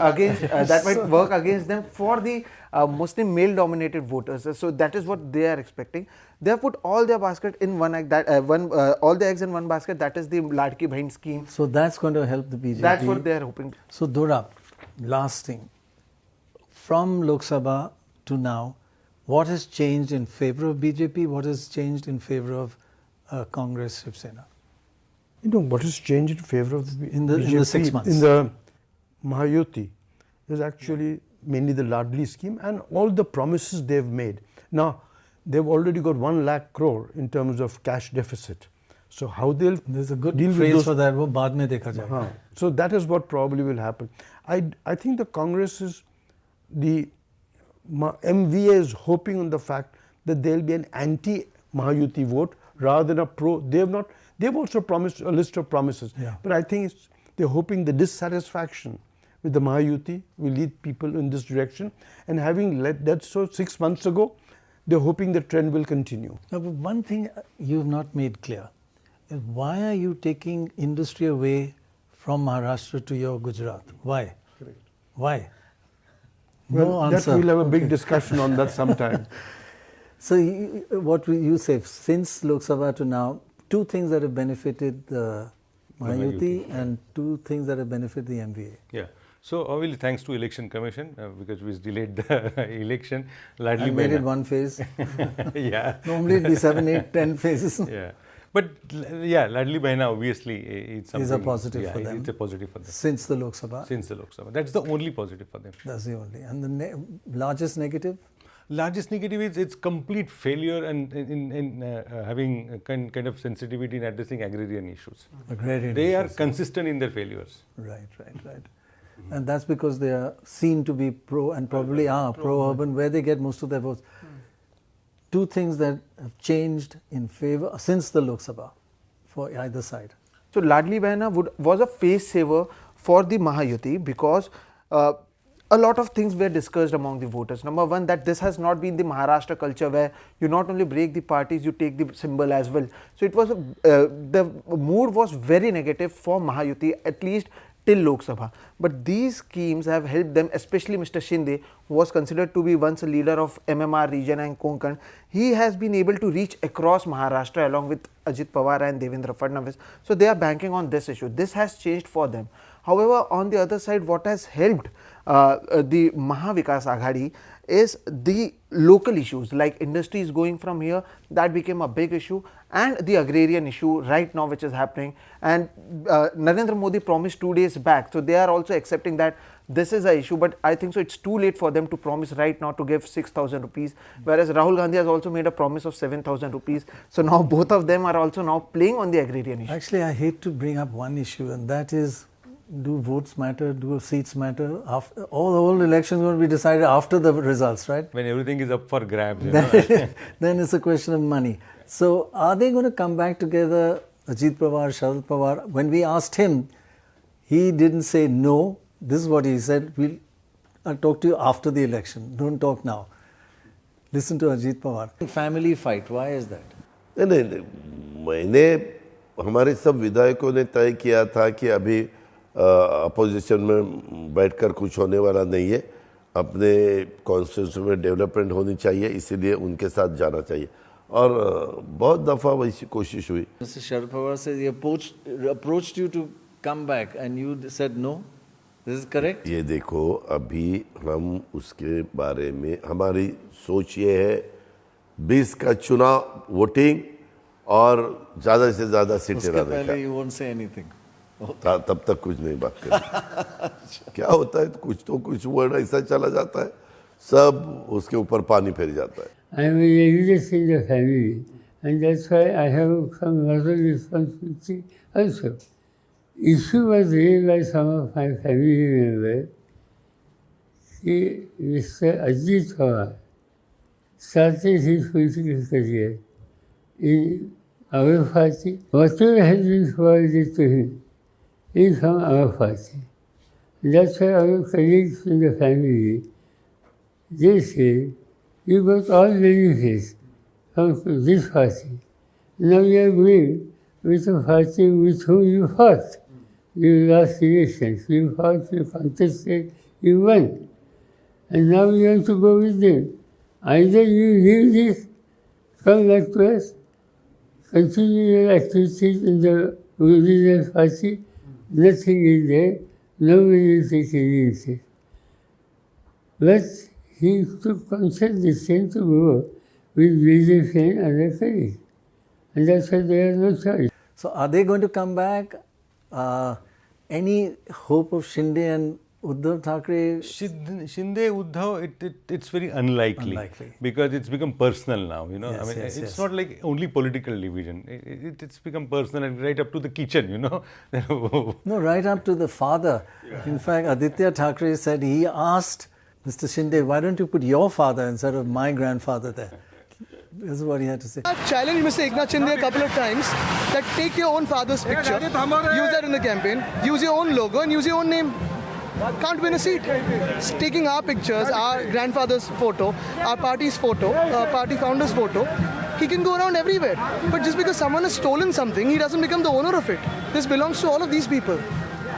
against them for the Muslim male-dominated voters. So that is what they are expecting. They have put all their basket in one all the eggs in one basket. That is the Ladki Bahin scheme. So that's going to help the BJP. That's what they are hoping. So Dora, last thing. From Lok Sabha to now, what has changed in favor of BJP? What has changed in favor of Congress Shiv Sena? You know what has changed in favor of the in the BJP 6 months? In the Mahayuti is actually mainly the Ladli scheme and all the promises they've made. Now, they've already got 1 lakh crore in terms of cash deficit. So how they'll There's a good deal with phrase those, for that. वो बाद में देखा जाएगा. So that is what probably will happen. I think the Congress is, the MVA is hoping on the fact that there will be an anti-Mahayuti vote rather than a pro. They've also promised a list of promises. Yeah. But I think they're hoping the dissatisfaction with the Mahayuti will lead people in this direction. And having let that so 6 months ago, they're hoping the trend will continue. No, but one thing you've not made clear is why are you taking industry away from Maharashtra to your Gujarat? Why? Correct. Why? Well, No answer. we'll have a big discussion on that sometime. So what will you say, since Lok Sabha to now, 2 things that have benefited the Mahayuti and 2 things that have benefited the MVA? Yeah. So obviously thanks to Election Commission because we delayed the election. Ladli I made Behna. it 1 phase. Yeah. Normally it'd be 7, 8, 10 phases. Yeah. But yeah, Ladli Behna obviously it's something. Is a positive yeah, for them. It's a positive for them. Since the Lok Sabha? Since the Lok Sabha. That's the only positive for them. That's the only. And the largest negative? Largest negative is its complete failure and in having a kind of sensitivity in addressing agrarian issues. Agrarian they are issues. consistent in their failures. Right. And that's because they are seen to be pro and probably are pro-urban, where they get most of their votes. 2 things that have changed in favor since the Lok Sabha for either side. So Ladli Behna was a face saver for the Mahayuti because a lot of things were discussed among the voters. Number one, that this has not been the Maharashtra culture where you not only break the parties, you take the symbol as well. So it was the mood was very negative for Mahayuti, at least till Lok Sabha. But these schemes have helped them, especially Mr. Shinde, who was considered to be once a leader of MMR region and Konkan. He has been able to reach across Maharashtra along with Ajit Pawar and Devendra Fadnavis. So they are banking on this issue. This has changed for them. However, on the other side, what has helped the Mahavikas Aghadi is the local issues like industries going from here, that became a big issue, and the agrarian issue right now which is happening. And Narendra Modi promised 2 days back, so they are also accepting that this is an issue, but I think so it's too late for them to promise right now to give 6,000 rupees, whereas Rahul Gandhi has also made a promise of 7,000 rupees. So now both of them are also now playing on the agrarian issue. Actually, I hate to bring up one issue, and that is, do votes matter? Do seats matter? After all elections will be decided after the results, right? When everything is up for grabs, you then it's a question of money. So are they going to come back together, Ajit Pawar, Sharad Pawar? When we asked him, he didn't say no. This is what he said, I'll talk to you after the election. Don't talk now. Listen to Ajit Pawar. Family fight, why is that? नहीं, मैंने हमारे सब विधायकों ने तय किया था कि अभी अपोजिशन में बैठकर कुछ होने वाला नहीं है, अपने कॉन्स्टिट्यूंसी में डेवलपमेंट होनी चाहिए, इसीलिए उनके साथ जाना चाहिए, और बहुत दफ़ा वैसी कोशिश हुई. Mr. Sharad Pawar says he approached you to come back and you said no. This is correct? ये देखो, अभी हम उसके बारे में, हमारी सोच ये है 20 का चुनाव, वोटिंग और ज़्यादा से ज़्यादा सीटें लाने का. उसके पहले you won't say anything. तब तक कुछ नहीं बात करें. क्या होता है, कुछ वर्ड ऐसा चला जाता है, सब उसके ऊपर पानी फिर जाता है. I am a religious in the family, and that's why I have some moral responsibility also. Issue was raised by some of my family members that Mr. Ajit Pawar started his political career in our party. Whatever has been forwarded to him is from our party. That's why our colleagues in the family, they say, you got all benefits from this party. Now you are going with a party with whom you fought. You lost elections, you fought, you contested, you won. And now you have to go with them. Either you leave this, come back to us, continue your activities in the original party, nothing is there, nobody will take any interest. But he took conscious decision to go with BJP and other colleagues. And that's why there is no choice. So are they going to come back? Any hope of Shinde and Uddhav Thackeray? Shinde, Uddhav, it's very unlikely. Because it's become personal now, Yes, it's not like only political division. It's become personal and right up to the kitchen, No, right up to the father. Yeah. In fact, Aditya Thackeray said he asked Mr. Shinde, why don't you put your father instead of my grandfather there? This is what he had to say. I've challenged Mr. Eknath Shinde a couple of times that take your own father's picture, use that in the campaign, use your own logo and use your own name. Can't win a seat. Taking our pictures, our grandfather's photo, our party's photo, our party founder's photo, he can go around everywhere. But just because someone has stolen something, he doesn't become the owner of it. This belongs to all of these people.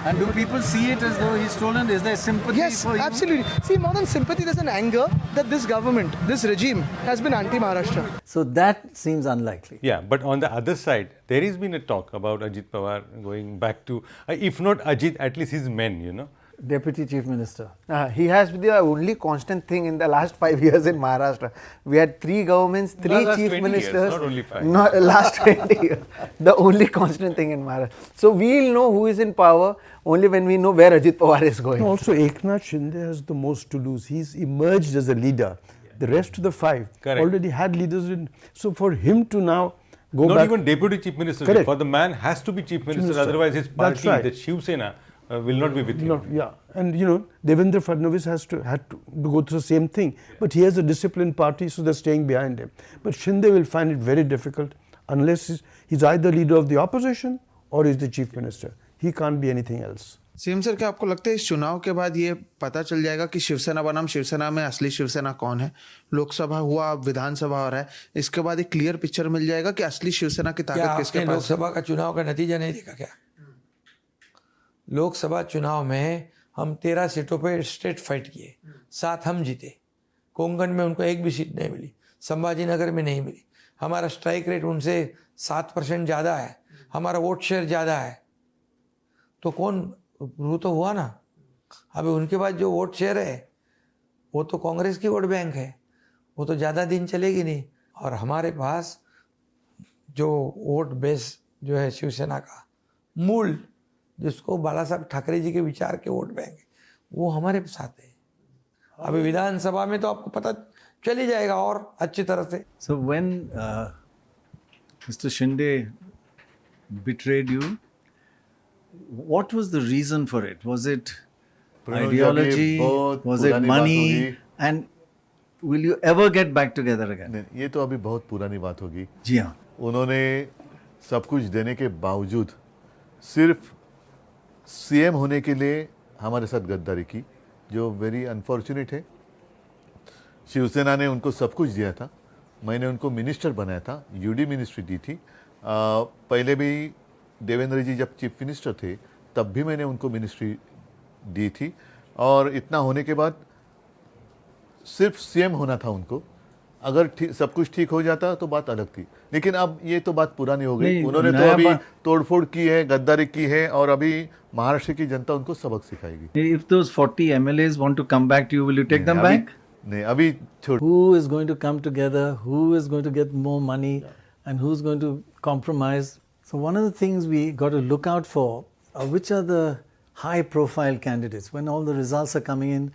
And do people see it as though he's stolen? Is there sympathy for you? Yes, absolutely. See, more than sympathy, there's an anger that this government, this regime has been anti-Maharashtra. So that seems unlikely. Yeah, but on the other side, there has been a talk about Ajit Pawar going back to, if not Ajit, at least his men, Deputy Chief Minister. He has been the only constant thing in the last 5 years in Maharashtra. We had 3 governments, 3 chief ministers. Years, not only 5. Not last 20 years. The only constant thing in Maharashtra. So we'll know who is in power only when we know where Ajit Pawar is going. Also, Eknath Shinde has the most to lose. He's emerged as a leader. The rest of the 5 already had leaders in. So for him to now go not back. Not even deputy chief minister. Correct. For the man has to be chief minister. Otherwise his party, the Shiv Sena, will not be with him. Yeah, and Devendra Fadnavis had to go through the same thing. But he has a disciplined party, so they're staying behind him. But Shinde will find it very difficult unless he's either leader of the opposition or he's the chief minister. He can't be anything else. CM sir, क्या आपको लगता है इस चुनाव के बाद ये पता चल जाएगा कि शिवसेना बनाम शिवसेना में असली शिवसेना कौन है? लोकसभा हुआ, अब विधानसभा हो रहा है, इसके बाद एक क्लियर पिक्चर मिल जाएगा कि असली शिवसेना की ताकत किसके पास? लोकसभा का चुनाव का नतीजा नहीं देखा क्या? लोकसभा चुनाव में हम 13 सीटों पे स्टेट फाइट किए, 7 हम जीते। कोंकण में उनको एक भी सीट नहीं मिली, संभाजीनगर में नहीं मिली। हमारा स्ट्राइक रेट उनसे 7% ज़्यादा है, हमारा वोट शेयर ज़्यादा है। तो वो तो हुआ ना। अभी उनके बाद जो वोट शेयर है वो तो कांग्रेस की वोट बैंक है, वो तो ज़्यादा दिन चलेगी नहीं। और हमारे पास जो वोट बेस जो है शिवसेना का मूल, जिसको बाला साहब ठाकरे जी के विचार के वोट बैंक है, वो हमारे साथ है। अभी विधानसभा में तो आपको पता चल ही जाएगा और अच्छी तरह से। So when Mr. Shinde betrayed you, what was the reason for it? Was it ideology? Was it money? And will you ever get back together again? नहीं, ये तो अभी बहुत पुरानी बात होगी। जी हाँ। उन्होंने सब कुछ देने के बावजूद सिर्फ सीएम होने के लिए हमारे साथ गद्दारी की, जो वेरी अनफॉर्चुनेट है। शिवसेना ने उनको सब कुछ दिया था, मैंने उनको मिनिस्टर बनाया था, यूडी मिनिस्ट्री दी थी। पहले भी देवेंद्र जी जब चीफ मिनिस्टर थे तब भी मैंने उनको मिनिस्ट्री दी थी। और इतना होने के बाद सिर्फ सीएम होना था उनको। अगर सब कुछ ठीक हो जाता तो बात अलग थी, लेकिन अब ये तो बात पुरानी हो गई। उन्होंने तो अभी तोड़फोड़ की है, गद्दारी की है, और अभी महाराष्ट्र की जनता उनको सबक सिखाएगी। If those 40 MLAs want to come back to you, will you take them back? नहीं, अभी छोड़। Who is going to come together? Who is going to get more money? And who's going to compromise? So one of the things we got to look out for are which are the high-profile candidates. When all the results are coming in,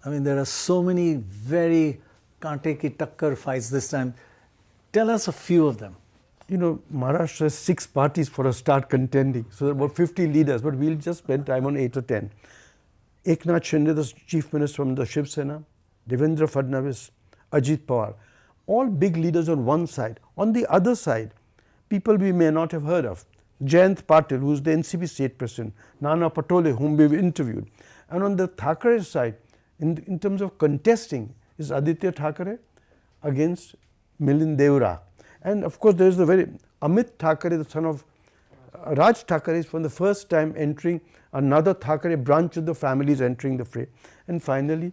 I mean, there are so many very kante ki takkar fights this time. Tell us a few of them. You know, Maharashtra has 6 parties for a start contending. So there are about 50 leaders, but we'll just spend time on 8 or 10. Eknath Shinde, the chief minister from the Shiv Sena, Devendra Fadnavis, Ajit Pawar, all big leaders on one side. On the other side, people we may not have heard of. Jayant Patil, who is the NCP state president, Nana Patole, whom we've interviewed. And on the Thackeray side, in terms of contesting, is Aditya Thackeray against Milind Deora. And of course, there is the very Amit Thackeray, the son of Raj Thackeray, is for the first time entering. Another Thackeray branch of the family is entering the fray. And finally,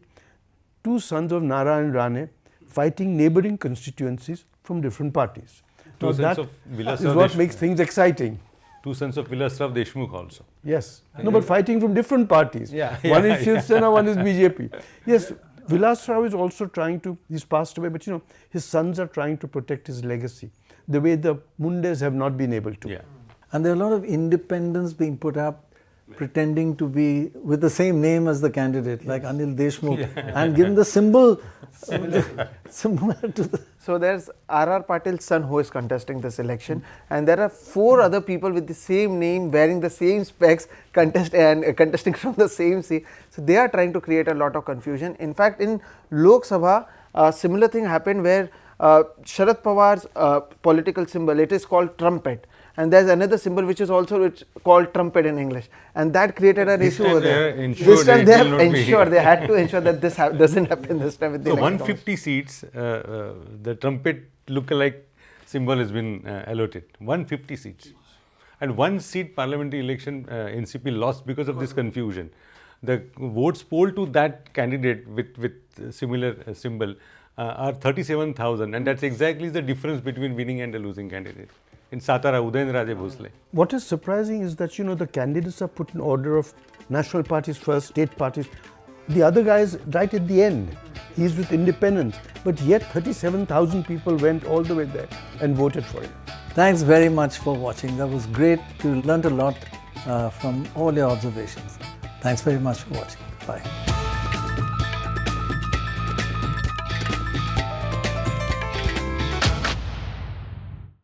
2 sons of Narayan Rane fighting neighboring constituencies from different parties. Two sons of Vilas is what makes things exciting. 2 sons of Vilasrav Deshmukh also. Yes. No, but fighting from different parties. One is Shiv Sena, one is BJP. Yes, Vilasrav is also trying to, he's passed away, but you know, his sons are trying to protect his legacy, the way the Mundes have not been able to. And there are a lot of independents being put up, pretending to be with the same name as the candidate, like Anil Deshmukh, and given the symbol similar to the... So there's R.R. Patil's son who is contesting this election, and there are 4 other people with the same name, wearing the same specs, contesting from the same seat. So they are trying to create a lot of confusion. In fact, in Lok Sabha, a similar thing happened where Sharad Pawar's political symbol, it is called trumpet. And there's another symbol which is also called trumpet in English, and that created an issue over there. This time they had to ensure that this doesn't happen this time with the So 150 seats, the trumpet look-alike symbol has been allotted. 150 seats. And 1 seat parliamentary election NCP lost because of this confusion. The votes polled to that candidate with similar symbol are 37,000, and that's exactly the difference between winning and a losing candidate. In Satara, Udayan Raje Bhosle. What is surprising is that, you know, the candidates are put in order of national parties first, state parties. The other guy is right at the end. He's with independents. But yet 37,000 people went all the way there and voted for him. Thanks very much for watching. That was great. You learned a lot from all your observations. Thanks very much for watching. Bye.